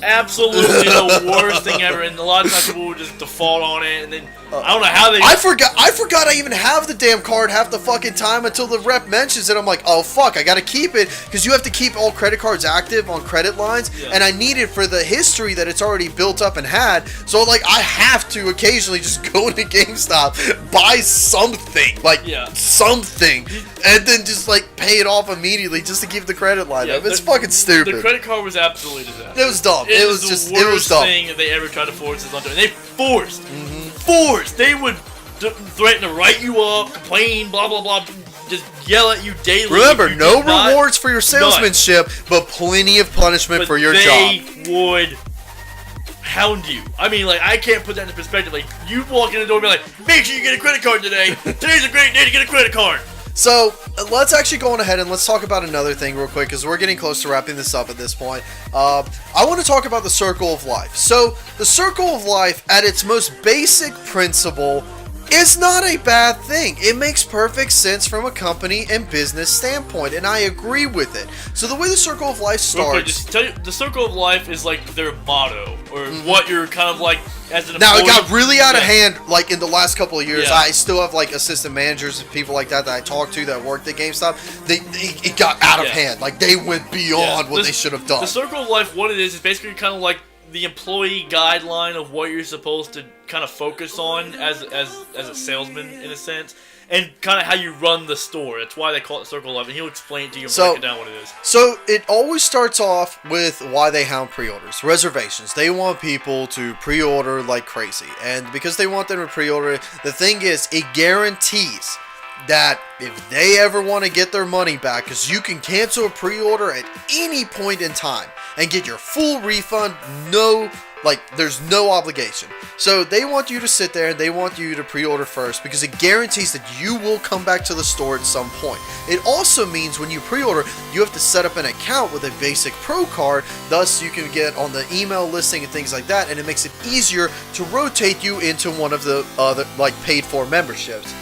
Absolutely the worst thing ever, and a lot of times people would just default on it, and then I don't know how they. I forgot I even have the damn card half the fucking time until the rep mentions it. I'm like, oh fuck, I gotta keep it, because you have to keep all credit cards active on credit lines, and I need it for the history that it's already built up and had. So like, I have to occasionally just go to GameStop, buy something, like something, and then just like pay it off immediately just to keep the credit line up. It's fucking stupid. The credit card was absolutely disastrous. It was dumb. It was just the worst thing that they ever tried to force this onto. And they forced. They would threaten to write you up, complain, blah blah blah, just yell at you daily. Remember, no rewards for your salesmanship, but plenty of punishment for your job. They would hound you. I mean, like, I can't put that into perspective. Like, you walk in the door and be like, make sure you get a credit card today. Today's a great day to get a credit card. So, let's actually go on ahead and let's talk about another thing real quick, because we're getting close to wrapping this up at this point. I want to talk about the circle of life. So, the circle of life, at its most basic principle, is not a bad thing. It makes perfect sense from a company and business standpoint, and I agree with it. So, the way the circle of life starts... Quick, just tell you, the circle of life is like their motto, or what you're kind of like... As an now, it got really out of hand, like, in the last couple of years. I still have, like, assistant managers and people like that I talk to that worked at GameStop. It got out of hand. Like, they went beyond what they should have done. The circle of life, what it is basically kind of like the employee guideline of what you're supposed to kind of focus on as a salesman, in a sense. And kind of how you run the store. That's why they call it Circle of Life, and he'll explain it to you and break it down what it is. So, it always starts off with why they hound pre-orders. Reservations. They want people to pre-order like crazy. And because they want them to pre-order, the thing is, it guarantees that if they ever want to get their money back, because you can cancel a pre-order at any point in time and get your full refund, there's no obligation. So they want you to sit there and they want you to pre-order first, because it guarantees that you will come back to the store at some point. It also means when you pre-order, you have to set up an account with a basic pro card, thus you can get on the email listing and things like that, and it makes it easier to rotate you into one of the other, like, paid for memberships.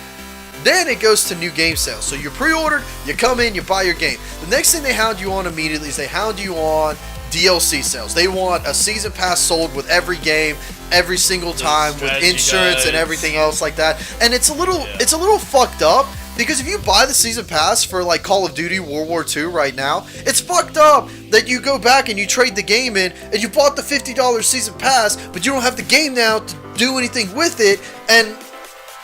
Then it goes to new game sales. So you pre-ordered, you come in, you buy your game. The next thing they hound you on immediately is they hound you on DLC sales. They want a season pass sold with every game, every single time, with insurance and everything else like that. And it's a little fucked up, Because if you buy the season pass for like Call of Duty World War II right now, it's fucked up that you go back and you trade the game in and you bought the $50 season pass, but you don't have the game now to do anything with it, and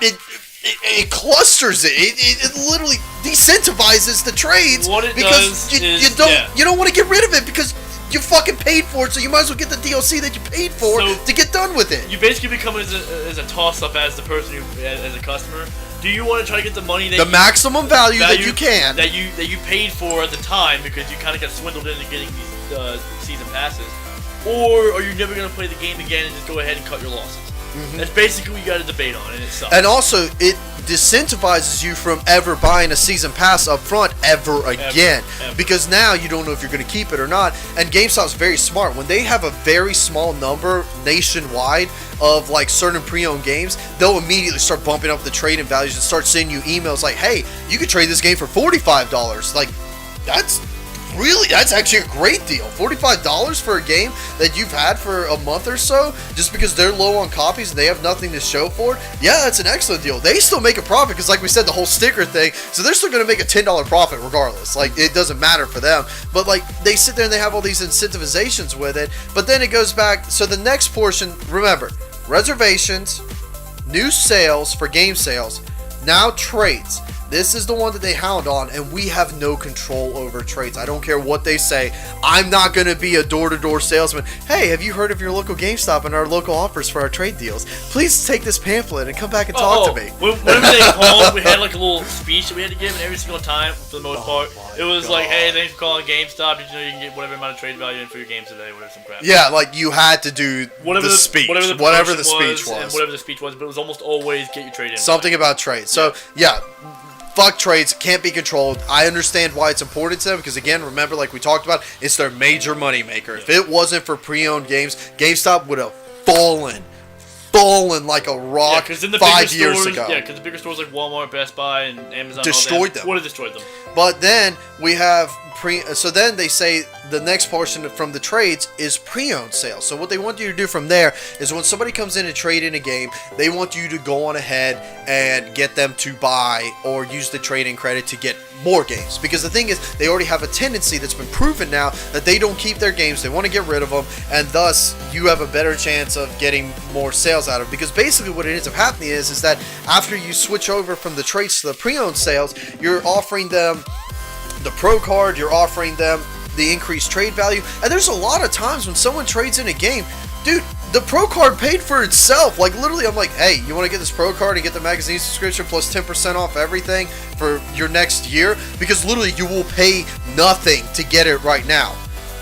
it clusters it. It literally decentivizes the trades because you don't want to get rid of it because you fucking paid for it, so you might as well get the DLC that you paid for to get done with it. You basically become as a toss-up as the person as a customer. Do you want to try to get the money that maximum value that you can that you paid for at the time because you kind of got swindled into getting these season passes, or are you never going to play the game again and just go ahead and cut your losses? That's basically what you got to debate on, and it sucks. And also, it disincentivizes you from ever buying a season pass up front ever again. Because now you don't know if you're going to keep it or not. And GameStop's very smart. When they have a very small number nationwide of like certain pre-owned games, they'll immediately start bumping up the trading values and start sending you emails like, hey, you could trade this game for $45. Like, that's actually a great deal. $45 for a game that you've had for a month or so, just because they're low on copies and they have nothing to show for it. Yeah, that's an excellent deal. They still make a profit because, like we said, the whole sticker thing, so they're still going to make a $10 profit regardless. Like, it doesn't matter for them. But, like, they sit there and they have all these incentivizations with it. But then it goes back, so the next portion, remember, reservations, new sales for game sales, now trades. This is the one that they hound on, and we have no control over trades. I don't care what they say. I'm not going to be a door-to-door salesman. Hey, have you heard of your local GameStop and our local offers for our trade deals? Please take this pamphlet and come back and talk to me. Whenever they called, we had like a little speech that we had to give, and every single time, for the most part, it was like, hey, thanks for calling GameStop. Did you know you can get whatever amount of trade value in for your game today, whatever, some crap. Yeah, like you had to do the speech. Whatever the speech was. And whatever the speech was, but it was almost always get your trade in. Something about trade. So, yeah. Fuck trades, can't be controlled. I understand why it's important to them because, again, remember, like we talked about, it's their major moneymaker. If it wasn't for pre-owned games, GameStop would have fallen like a rock 5 years ago. Yeah, because the bigger stores like Walmart, Best Buy, and Amazon destroyed them. Would have destroyed them. But then we have so then they say the next portion from the trades is pre-owned sales. So what they want you to do from there is when somebody comes in and trade in a game, they want you to go on ahead and get them to buy or use the trade-in credit to get more games. Because the thing is, they already have a tendency that's been proven now that they don't keep their games, they want to get rid of them, and thus you have a better chance of getting more sales out of it. Because basically what ends up happening is that after you switch over from the trades to the pre-owned sales, you're offering them the Pro card, you're offering them the increased trade value, and there's a lot of times when someone trades in a game, dude, the Pro card paid for itself. Like, literally, I'm like, hey, you want to get this Pro card and get the magazine subscription plus 10% off everything for your next year? Because literally, you will pay nothing to get it right now.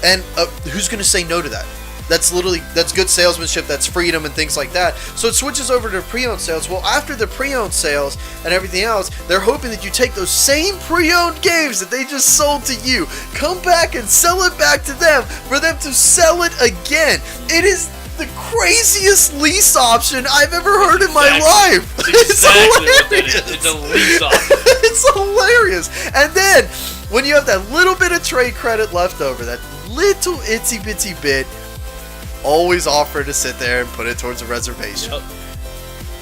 And who's going to say no to that? That's good salesmanship, that's freedom and things like that. So it switches over to pre-owned sales. Well, after the pre-owned sales and everything else, they're hoping that you take those same pre-owned games that they just sold to you, come back and sell it back to them for them to sell it again. It is the craziest lease option I've ever heard in my life. It's hilarious. It's a lease option. It's hilarious. And then when you have that little bit of trade credit left over, that little itsy bitsy bit, always offer to sit there and put it towards a reservation. Yep.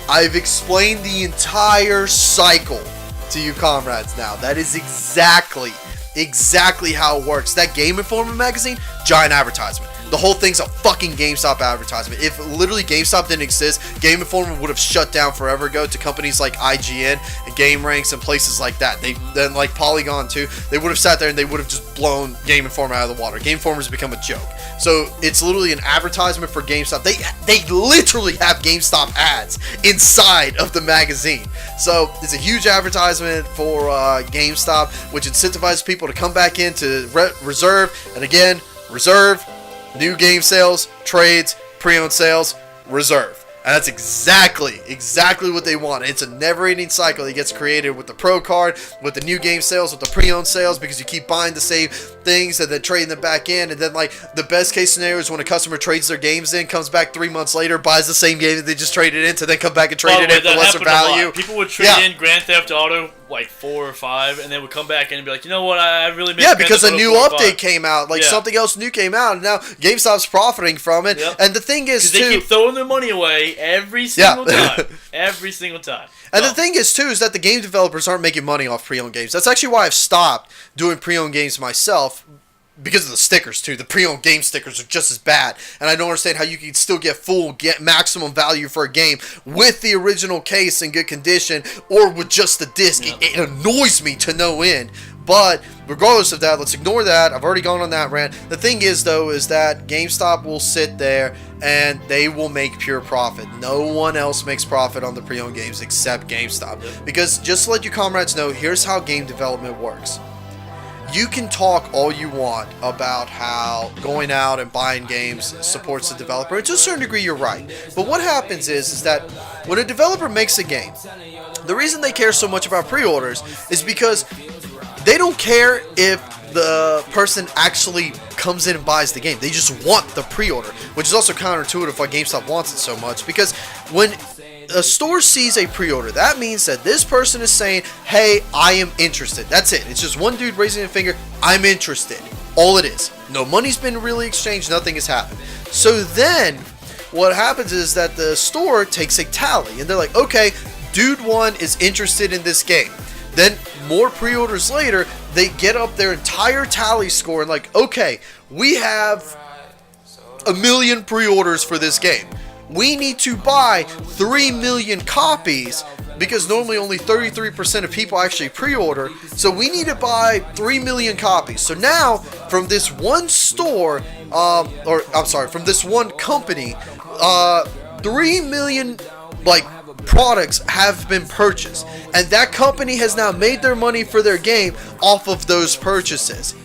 I've explained the entire cycle to you comrades now. That is exactly how it works. That Game Informer magazine, giant advertisement. The whole thing's a fucking GameStop advertisement. If literally GameStop didn't exist, Game Informer would have shut down forever ago to companies like IGN and Game Ranks and places like that. Then like Polygon too, they would have sat there and they would have just blown Game Informer out of the water. Game Informer's become a joke. So it's literally an advertisement for GameStop. They literally have GameStop ads inside of the magazine. So it's a huge advertisement for GameStop, which incentivizes people to come back in to reserve. And again, reserve, new game sales, trades, pre-owned sales, reserve. And that's exactly what they want. It's a never-ending cycle that gets created with the Pro card, with the new game sales, with the pre-owned sales, because you keep buying the same things and then trading them back in. And then, like, the best case scenario is when a customer trades their games in, comes back 3 months later, buys the same game that they just traded in, to then come back and trade it in for lesser value. People would trade in Grand Theft Auto like 4 or 5, and they would come back in and be like, you know what, I really missed because a new update came out, like something else new came out, and now GameStop's profiting from it. Yep. And the thing is, they keep throwing their money away every single time. Every single time. And the thing is, too, is that the game developers aren't making money off pre-owned games. That's actually why I've stopped doing pre-owned games myself, because of the stickers, too. The pre-owned game stickers are just as bad. And I don't understand how you can still get maximum value for a game with the original case in good condition or with just the disc. Yep. It annoys me to no end. But regardless of that, let's ignore that. I've already gone on that rant. The thing is, though, is that GameStop will sit there and they will make pure profit. No one else makes profit on the pre-owned games except GameStop. Because just to let you comrades know, here's how game development works. You can talk all you want about how going out and buying games supports the developer. And to a certain degree, you're right. But what happens is that when a developer makes a game, the reason they care so much about pre-orders is because they don't care if the person actually comes in and buys the game. They just want the pre-order, which is also counterintuitive why GameStop wants it so much. Because when a store sees a pre-order, that means that this person is saying, hey, I am interested. That's it. It's just one dude raising a finger, I'm interested. All it is. No money's been really exchanged. Nothing has happened. So then what happens is that the store takes a tally, and they're like, okay, dude one is interested in this game. Then more pre-orders later, they get up their entire tally score and like, okay, we have 1 million pre-orders for this game. We need to buy 3 million copies because normally only 33% of people actually pre-order. So we need to buy 3 million copies. So now from this one store, from this one company, 3 million products have been purchased, and that company has now made their money for their game off of those purchases.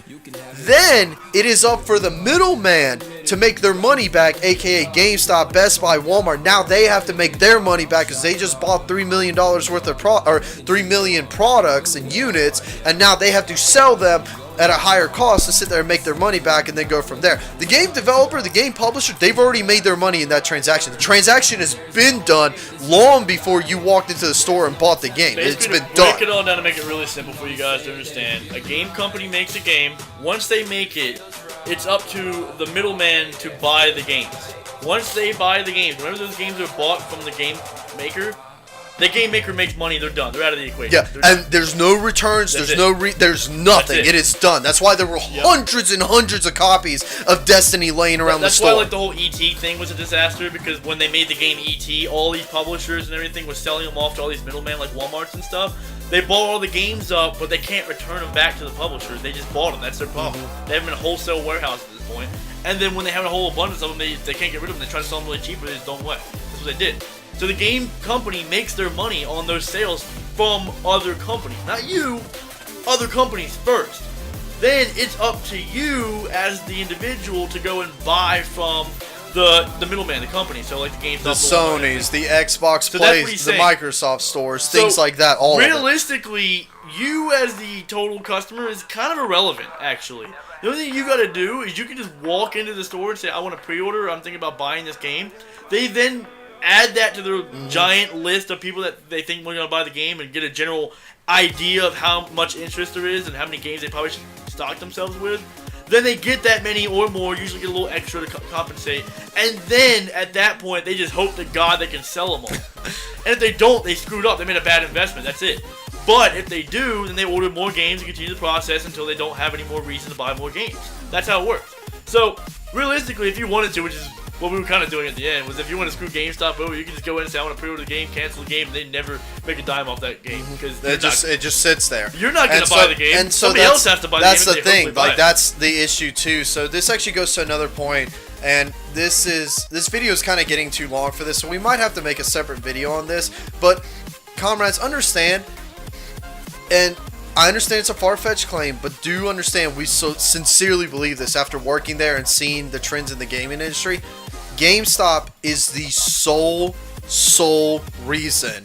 Then it is up for the middleman to make their money back, aka GameStop, Best Buy, Walmart. Now they have to make their money back because they just bought $3 million worth of 3 million products and units, and now they have to sell them at a higher cost to sit there and make their money back and then go from there. The game developer, the game publisher, they've already made their money in that transaction. The transaction has been done long before you walked into the store and bought the game. Basically, it's been done. Break it all down to make it really simple for you guys to understand. A game company makes a game. Once they make it, it's up to the middleman to buy the games. Once they buy the games, whenever those games are bought from the game maker, the game maker makes money, they're done. They're out of the equation. Yeah, and there's no returns, there's nothing. It is done. That's why there were hundreds and hundreds of copies of Destiny laying around the store. That's why the whole ET thing was a disaster, because when they made the game ET, all these publishers and everything was selling them off to all these middlemen like Walmarts and stuff. They bought all the games up, but they can't return them back to the publishers. They just bought them. That's their problem. They have them in a wholesale warehouse at this point. And then when they have a whole abundance of them, they can't get rid of them. They try to sell them really cheap, but they just don't work. That's what they did. So the game company makes their money on those sales from other companies. Not you, other companies first. Then it's up to you as the individual to go and buy from the middleman, the company. So like the GameStop, the Sonys, the Xbox Plays, the Microsoft stores, things like that. All realistically, you as the total customer is kind of irrelevant, actually. The only thing you got to do is you can just walk into the store and say, I want to pre-order, I'm thinking about buying this game. They then add that to their giant list of people that they think we're going to buy the game and get a general idea of how much interest there is and how many games they probably should stock themselves with. Then they get that many or more, usually get a little extra to compensate. And then, at that point, they just hope to God they can sell them all. And if they don't, they screwed up. They made a bad investment. That's it. But if they do, then they order more games and continue the process until they don't have any more reason to buy more games. That's how it works. So, realistically, if you wanted to, which is what we were kind of doing at the end, was if you want to screw GameStop over, you can just go in and say, I want to pre-order the game, cancel the game, and they never make a dime off that game. Because it just sits there. You're not going to buy the game. And so somebody else has to buy the game. That's the thing. Like, that's the issue, too. So this actually goes to another point, and this video is kind of getting too long for this, so we might have to make a separate video on this. But, comrades, understand, and I understand it's a far-fetched claim, but do understand we so sincerely believe this after working there and seeing the trends in the gaming industry. GameStop is the sole reason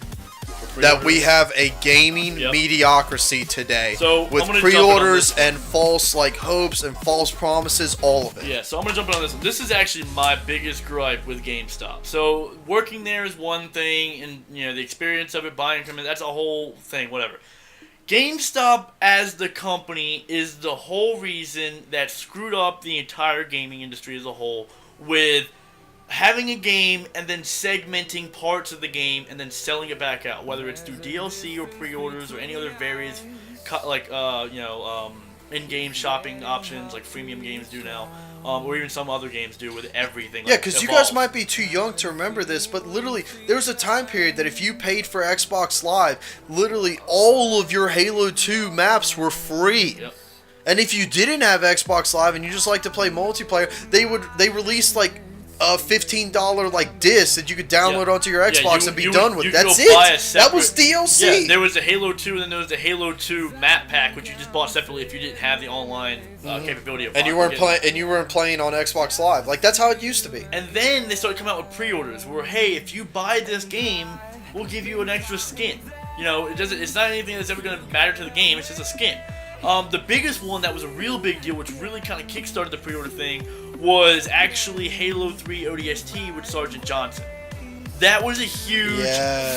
that we have a gaming mediocrity today. So with pre-orders and false hopes and false promises, all of it. Yeah, so I'm gonna jump in on this one. This is actually my biggest gripe with GameStop. So working there is one thing, and the experience of it, buying from it, that's a whole thing, whatever. GameStop as the company is the whole reason that screwed up the entire gaming industry as a whole with having a game and then segmenting parts of the game and then selling it back out, whether it's through DLC or pre-orders or any other various, in-game shopping options like freemium games do now, or even some other games do with everything. Yeah, because you guys might be too young to remember this, but literally, there was a time period that if you paid for Xbox Live, literally all of your Halo 2 maps were free. Yep. And if you didn't have Xbox Live and you just like to play multiplayer, they released like a $15 like disc that you could download onto your Xbox and be done with. That's it. That was DLC. Yeah, there was the Halo 2, and then there was the Halo 2 map pack, which you just bought separately if you didn't have the online capability of. And you weren't playing on Xbox Live. Like that's how it used to be. And then they started coming out with pre-orders, where hey, if you buy this game, we'll give you an extra skin. You know, it's not anything that's ever going to matter to the game. It's just a skin. The biggest one that was a real big deal, which really kind of kickstarted the pre-order thing, was actually Halo 3 ODST with Sergeant Johnson. That was a huge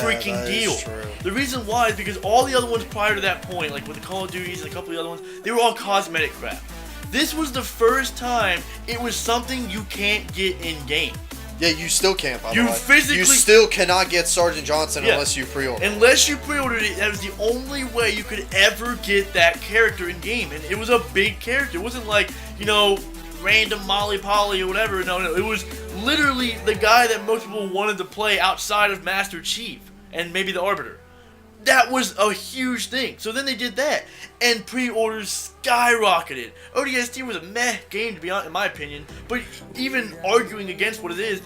freaking deal. The reason why is because all the other ones prior to that point, like with the Call of Duties and a couple of the other ones, they were all cosmetic crap. This was the first time it was something you can't get in-game. Yeah, you still can't, by the way. You still cannot get Sergeant Johnson unless you pre-order. Unless you pre-ordered it, that was the only way you could ever get that character in-game. And it was a big character. It wasn't like, random Molly Polly or whatever. No. It was literally the guy that most people wanted to play outside of Master Chief and maybe the Arbiter. That was a huge thing. So then they did that, and pre-orders skyrocketed. ODST was a meh game, to be honest, in my opinion. But even arguing against what it is,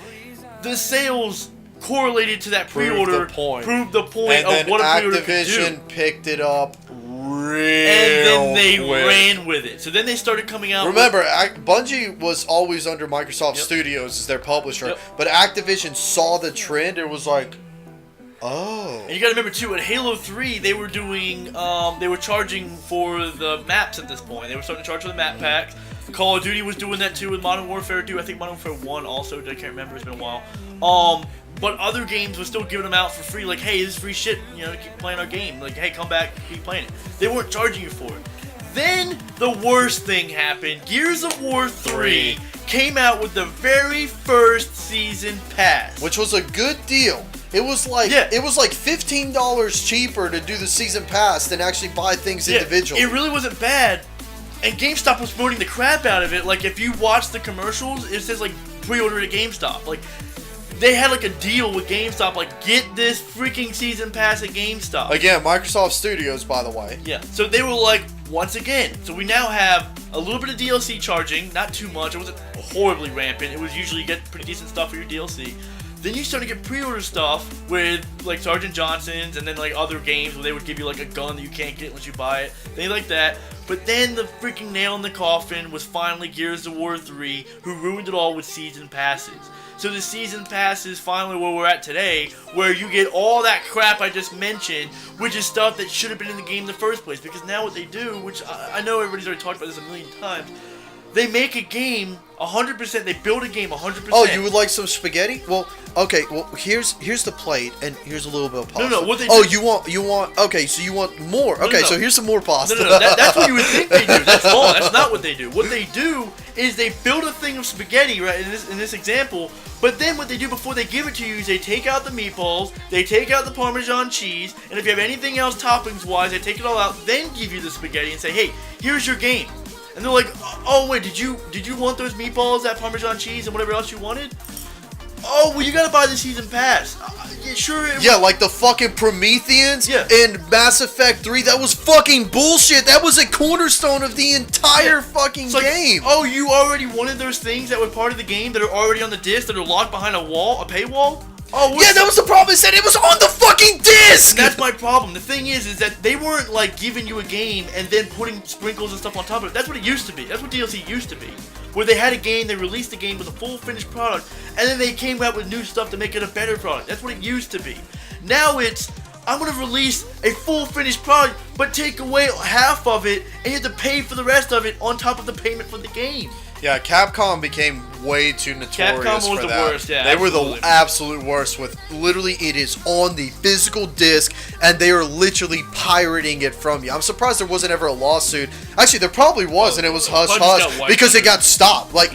the sales correlated to that pre-order. Proved the point of what a pre-order could do. Activision picked it up real and then they quick. ran with it. So then they started coming out. Remember, Bungie was always under Microsoft Studios as their publisher, but Activision saw the trend and was like, oh. And you gotta remember too, at Halo 3, they were doing, they were charging for the maps at this point. They were starting to charge for the map packs. Call of Duty was doing that too with Modern Warfare 2. I think Modern Warfare 1 also, I can't remember, it's been a while. But other games were still giving them out for free, like, hey, this is free shit, keep playing our game. Like, hey, come back, keep playing it. They weren't charging you for it. Then, the worst thing happened. Gears of War 3 came out with the very first season pass. Which was a good deal. It was like $15 cheaper to do the season pass than actually buy things individually. It really wasn't bad. And GameStop was promoting the crap out of it. Like, if you watch the commercials, it says, like, pre-order at GameStop. Like, they had, like, a deal with GameStop, like, get this freaking season pass at GameStop. Again, Microsoft Studios, by the way. Yeah, so they were like, once again, so we now have a little bit of DLC charging, not too much, it wasn't horribly rampant, it was usually you get pretty decent stuff for your DLC. Then you start to get pre-order stuff with, like, Sergeant Johnson's and then, like, other games where they would give you, like, a gun that you can't get unless you buy it. Things like that. But then the freaking nail in the coffin was finally Gears of War 3, who ruined it all with season passes. So the season pass is finally where we're at today, where you get all that crap I just mentioned, which is stuff that should have been in the game in the first place. Because now what they do, which I know everybody's already talked about this a million times, they make a game 100%. They build a game 100%. Oh, you would like some spaghetti? Well, okay. Well, here's the plate, and here's a little bit of pasta. No. What they do? you want? Okay, so you want more? Okay, so here's some more pasta. No. That's what you would think they do. That's wrong. That's not what they do. What they do is they build a thing of spaghetti, right? In this example. But then what they do before they give it to you is they take out the meatballs, they take out the Parmesan cheese, and if you have anything else toppings-wise, they take it all out, then give you the spaghetti and say, hey, here's your game. And they're like, oh wait, did you want those meatballs, that Parmesan cheese, and whatever else you wanted? Oh, well, you gotta buy the season pass. Yeah, sure. Like the fucking Prometheans in Mass Effect 3. That was fucking bullshit. That was a cornerstone of the entire fucking game. Oh, you already wanted those things that were part of the game that are already on the disc that are locked behind a wall, a paywall? Oh, yeah, that was the problem. I said it was on the fucking disc. And that's my problem. The thing is that they weren't like giving you a game and then putting sprinkles and stuff on top of it. That's what it used to be. That's what DLC used to be. Where they had a game, they released the game with a full finished product, and then they came out with new stuff to make it a better product. That's what it used to be. Now it's, I'm going to release a full finished product, but take away half of it, and you have to pay for the rest of it on top of the payment for the game. Yeah, Capcom became way too notorious Capcom was for the that. worst, yeah. They were the absolute worst with literally it is on the physical disc and they are literally pirating it from you. I'm surprised there wasn't ever a lawsuit. Actually, there probably was and it was hush-hush because it got stopped. Like,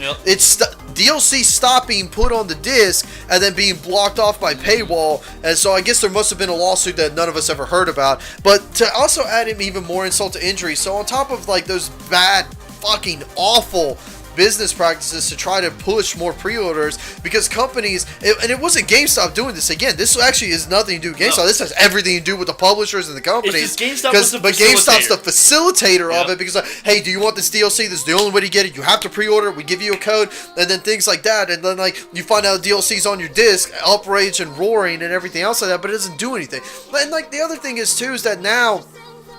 DLC stopped being put on the disc and then being blocked off by paywall. And so I guess there must have been a lawsuit that none of us ever heard about. But to also add him even more insult to injury, so on top of like those bad, fucking awful business practices to try to push more pre-orders, because companies, and it wasn't GameStop doing this. Again, this actually has nothing to do with GameStop. No. This has everything to do with the publishers and the companies. But GameStop's the facilitator of it, because like, hey, do you want this DLC? This is the only way to get it. You have to pre-order it. We give you a code, and then things like that. And then like you find out DLC's on your disc, outrage and roaring and everything else like that, but it doesn't do anything. And like the other thing is too is that now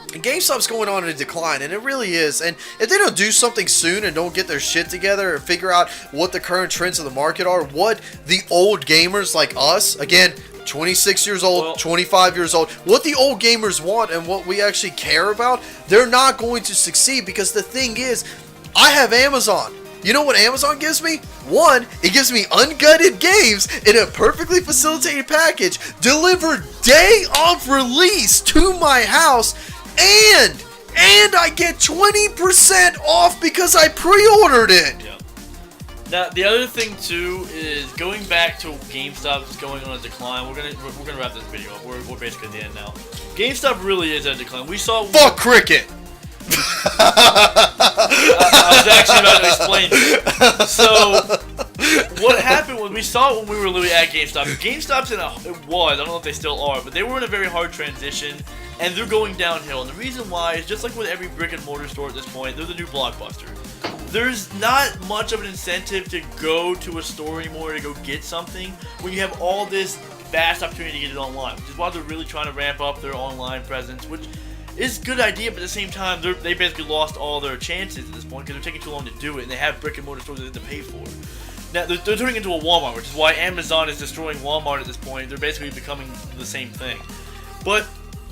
GameStop's going on in a decline, and it really is. And if they don't do something soon and don't get their shit together and figure out what the current trends of the market are, what the old gamers like us, again, 26 years old, 25 years old, what the old gamers want and what we actually care about, they're not going to succeed. Because the thing is, I have Amazon. You know what Amazon gives me? One, it gives me ungutted games in a perfectly facilitated package delivered day of release to my house. And I get 20% off because I pre-ordered it. Yeah. Now the other thing too is going back to GameStop is going on a decline. We're gonna wrap this video up. We're basically at the end now. GameStop really is at a decline. We saw. Fuck cricket. I was actually about to explain it. So, what happened was we saw it when we were literally at GameStop. GameStop's I don't know if they still are, but they were in a very hard transition, and they're going downhill. And the reason why is just like with every brick and mortar store at this point, they're the new Blockbuster. There's not much of an incentive to go to a store anymore to go get something when you have all this vast opportunity to get it online, which is why they're really trying to ramp up their online presence, which is a good idea, but at the same time, they basically lost all their chances at this point because they're taking too long to do it, and they have brick and mortar stores that they have to pay for. Now, they're turning into a Walmart, which is why Amazon is destroying Walmart at this point. They're basically becoming the same thing. But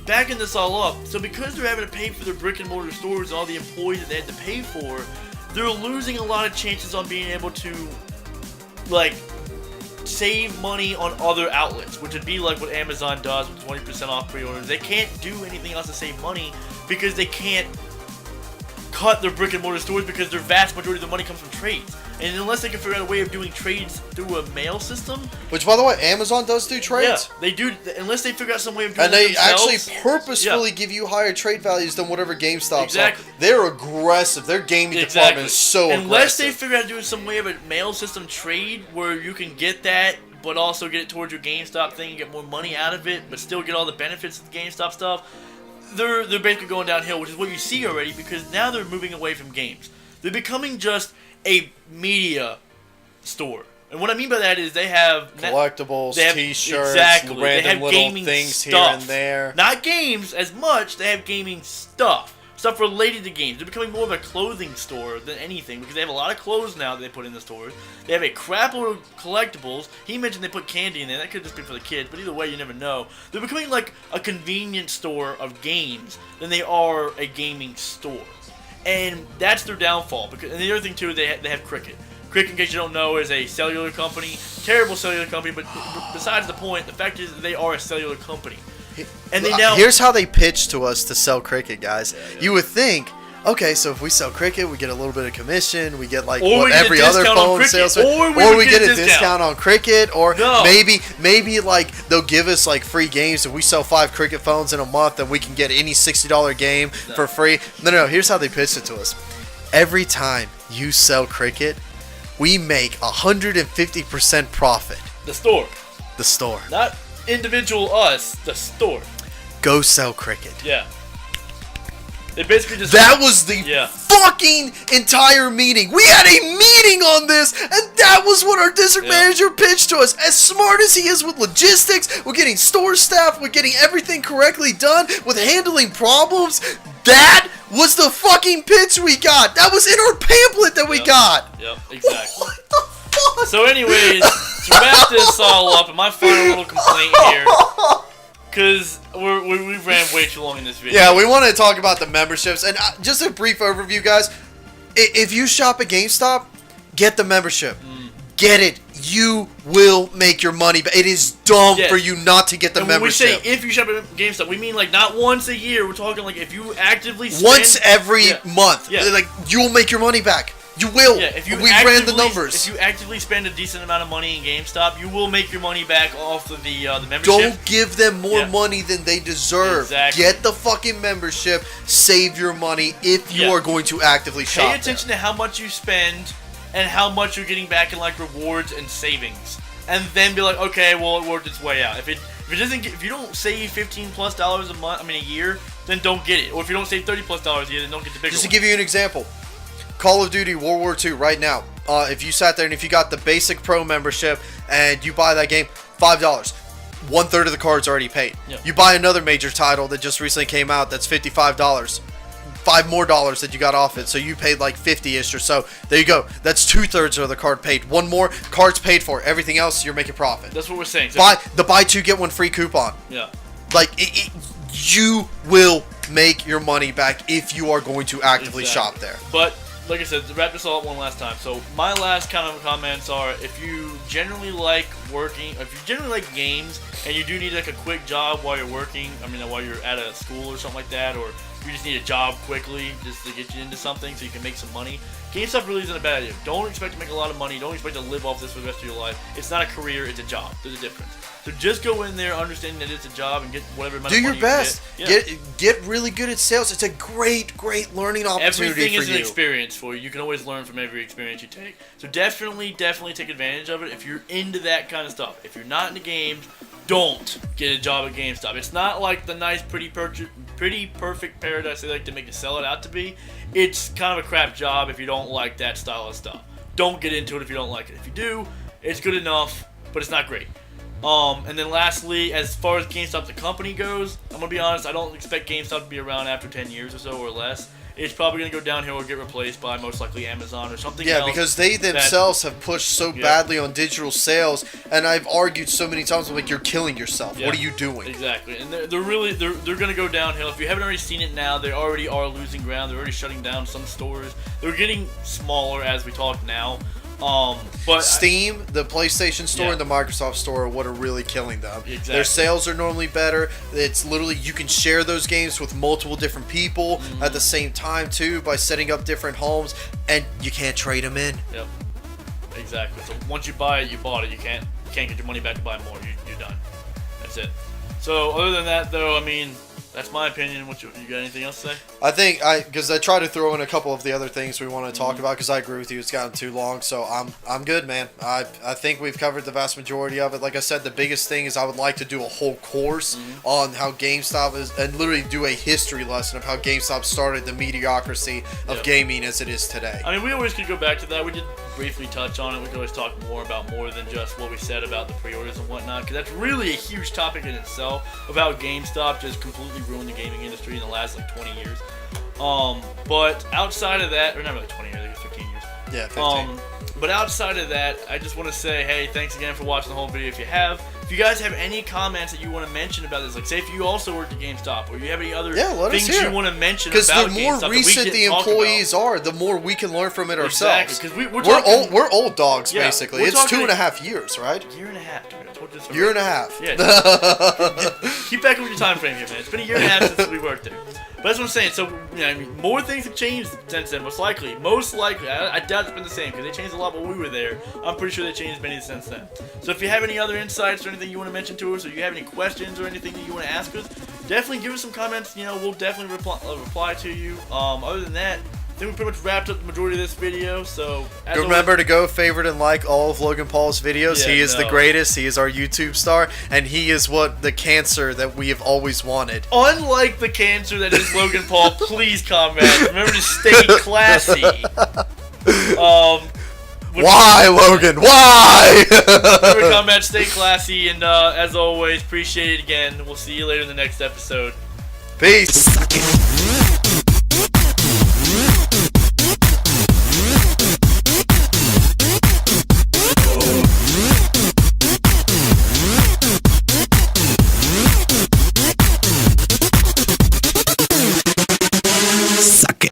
backing this all up, so because they're having to pay for their brick and mortar stores and all the employees that they had to pay for, they're losing a lot of chances on being able to, like, save money on other outlets, which would be like what Amazon does with 20% off pre-orders. They can't do anything else to save money because they can't cut their brick and mortar stores because their vast majority of the money comes from trades. And unless they can figure out a way of doing trades through a mail system, which by the way, Amazon does do trades. Yeah, they do. Unless they figure out some way of doing it themselves. And they actually purposefully give you higher trade values than whatever GameStop's are. They're aggressive. Their gaming department is so aggressive. Unless they figure out doing some way of a mail system trade where you can get that, but also get it towards your GameStop thing and get more money out of it, but still get all the benefits of the GameStop stuff, they're basically going downhill, which is what you see already, because now they're moving away from games. They're becoming just a media store. And what I mean by that is they have collectibles, t-shirts, random they have little gaming things stuff. Here and there. Not games as much, they have gaming stuff. Stuff related to games. They're becoming more of a clothing store than anything because they have a lot of clothes now that they put in the stores. They have a crap load of collectibles. He mentioned they put candy in there. That could just be for the kids, but either way, you never know. They're becoming like a convenience store of games than they are a gaming store. And that's their downfall. And the other thing, too, they have Cricket. Cricket, in case you don't know, is a cellular company. Terrible cellular company, but besides the point, the fact is that they are a cellular company. And they now... Here's how they pitch to us to sell Cricket, guys. You would think, okay, so if we sell Cricket, we get a little bit of commission. We get like what every other phone sales, or we get a discount on Cricket, or maybe like they'll give us like free games if we sell 5 Cricket phones in a month, and we can get any $60 game for free. No. Here's how they pitched it to us. Every time you sell Cricket, we make 150% profit. The store. The store. Not individual us, the store. Go sell Cricket. Yeah. They basically just... That was the fucking entire meeting. We had a meeting on this, and that was what our district manager pitched to us. As smart as he is with logistics, with getting store staff, with getting everything correctly done, with handling problems, that was the fucking pitch we got. That was in our pamphlet that we got. Yep, exactly. What the fuck? So anyways, to wrap this all up, and my final little complaint here, because we ran way too long in this video. Yeah, we want to talk about the memberships. And just a brief overview, guys. If you shop at GameStop, get the membership. Get it. You will make your money. But it is dumb for you not to get the membership. When we say if you shop at GameStop, we mean like not once a year. We're talking like if you actively spend... Once every month. Yeah. Like, you'll make your money back. You will. Yeah, if you we ran the numbers. If you actively spend a decent amount of money in GameStop, you will make your money back off of the membership. Don't give them more money than they deserve. Exactly. Get the fucking membership. Save your money if you are going to actively shop. Pay attention to how much you spend and how much you're getting back in like rewards and savings, and then be like, okay, well, it worked its way out. If you don't save $15+ a year, then don't get it. Or if you don't save $30+ a year, then don't get the bigger. Just to give you an example. Call of Duty World War II right now. If you sat there and if you got the basic pro membership and you buy that game, $5. 1/3 of the card's already paid. Yep. You buy another major title that just recently came out that's $55. $5 more that you got off it, so you paid like 50-ish or so. There you go. That's 2/3 of the card paid. One more card's paid for. Everything else you're making profit. That's what we're saying. So buy two get one free coupon. Yeah. Like you will make your money back if you are going to actively shop there. But like I said, to wrap this all up one last time. So my last kind of comments are: if you generally like working, if you generally like games, and you do need like a quick job while you're working, while you're at a school or something like that, or you just need a job quickly just to get you into something so you can make some money, GameStop really isn't a bad idea. Don't expect to make a lot of money. Don't expect to live off this for the rest of your life. It's not a career. It's a job. There's a difference. So just go in there understanding that it's a job and get whatever amount of money you best. Get. Yeah. Get really good at sales. It's a great learning opportunity for you. Everything is an experience for you. You can always learn from every experience you take. So definitely take advantage of it if you're into that kind of stuff. If you're not into games, don't get a job at GameStop. It's not like the nice, pretty perfect paradise they like to make you sell it out to be. It's kind of a crap job if you don't like that style of stuff. Don't get into it if you don't like it. If you do, it's good enough, but it's not great. And then lastly, as far as GameStop the company goes, I'm going to be honest, I don't expect GameStop to be around after 10 years or so or less. It's probably going to go downhill or get replaced by most likely Amazon or something else. Yeah, because they themselves have pushed so badly on digital sales, and I've argued so many times, I'm like, you're killing yourself. Yeah, what are you doing? Exactly. And they're going to go downhill. If you haven't already seen it now, they already are losing ground. They're already shutting down some stores. They're getting smaller as we talk now. But Steam, the PlayStation Store, and the Microsoft Store are what are really killing them. Exactly. Their sales are normally better. It's literally, you can share those games with multiple different people at the same time too by setting up different homes, and you can't trade them in. Yep. Exactly. So once you buy it, you bought it. You can't get your money back to buy more. You're done. That's it. So other than that, though, that's my opinion. You got anything else to say? I think because I try to throw in a couple of the other things we want to talk about because I agree with you. It's gotten too long, so I'm good, man. I think we've covered the vast majority of it. Like I said, the biggest thing is I would like to do a whole course on how GameStop is, and literally do a history lesson of how GameStop started the mediocrity of gaming as it is today. We always could go back to that. We did briefly touch on it. We could always talk more than just what we said about the pre-orders and whatnot, because that's really a huge topic in itself about GameStop just completely ruined the gaming industry in the last 20 years. But outside of that, or not really 20 years, I think it's 15 years. Yeah, 15. But outside of that, I just want to say, hey, thanks again for watching the whole video. If you guys have any comments that you want to mention about this, like say if you also work at GameStop, or you have any other things you want to mention about GameStop, because the more recent the employees are, the more we can learn from it ourselves. Exactly, because we're old dogs, basically. It's 2.5 years, right? Year and a half. Year and a half. Yeah. Keep back with your time frame here, man. It's been a year and a half since we worked there. But that's what I'm saying. So, more things have changed since then, most likely. I doubt it's been the same, because they changed a lot while we were there. I'm pretty sure they changed many since then. So if you have any other insights or anything you want to mention to us, or you have any questions or anything that you want to ask us, definitely give us some comments. We'll definitely reply to you. Other than that, I think we pretty much wrapped up the majority of this video. So remember to go favorite and like all of Logan Paul's videos. He is the greatest. He is our YouTube star, and he is the cancer that we have always wanted. Unlike the cancer that is Logan Paul, please comment. Remember to stay classy. Why, Logan? Why? Remember to comment, stay classy, and as always, appreciate it again. We'll see you later in the next episode. Peace.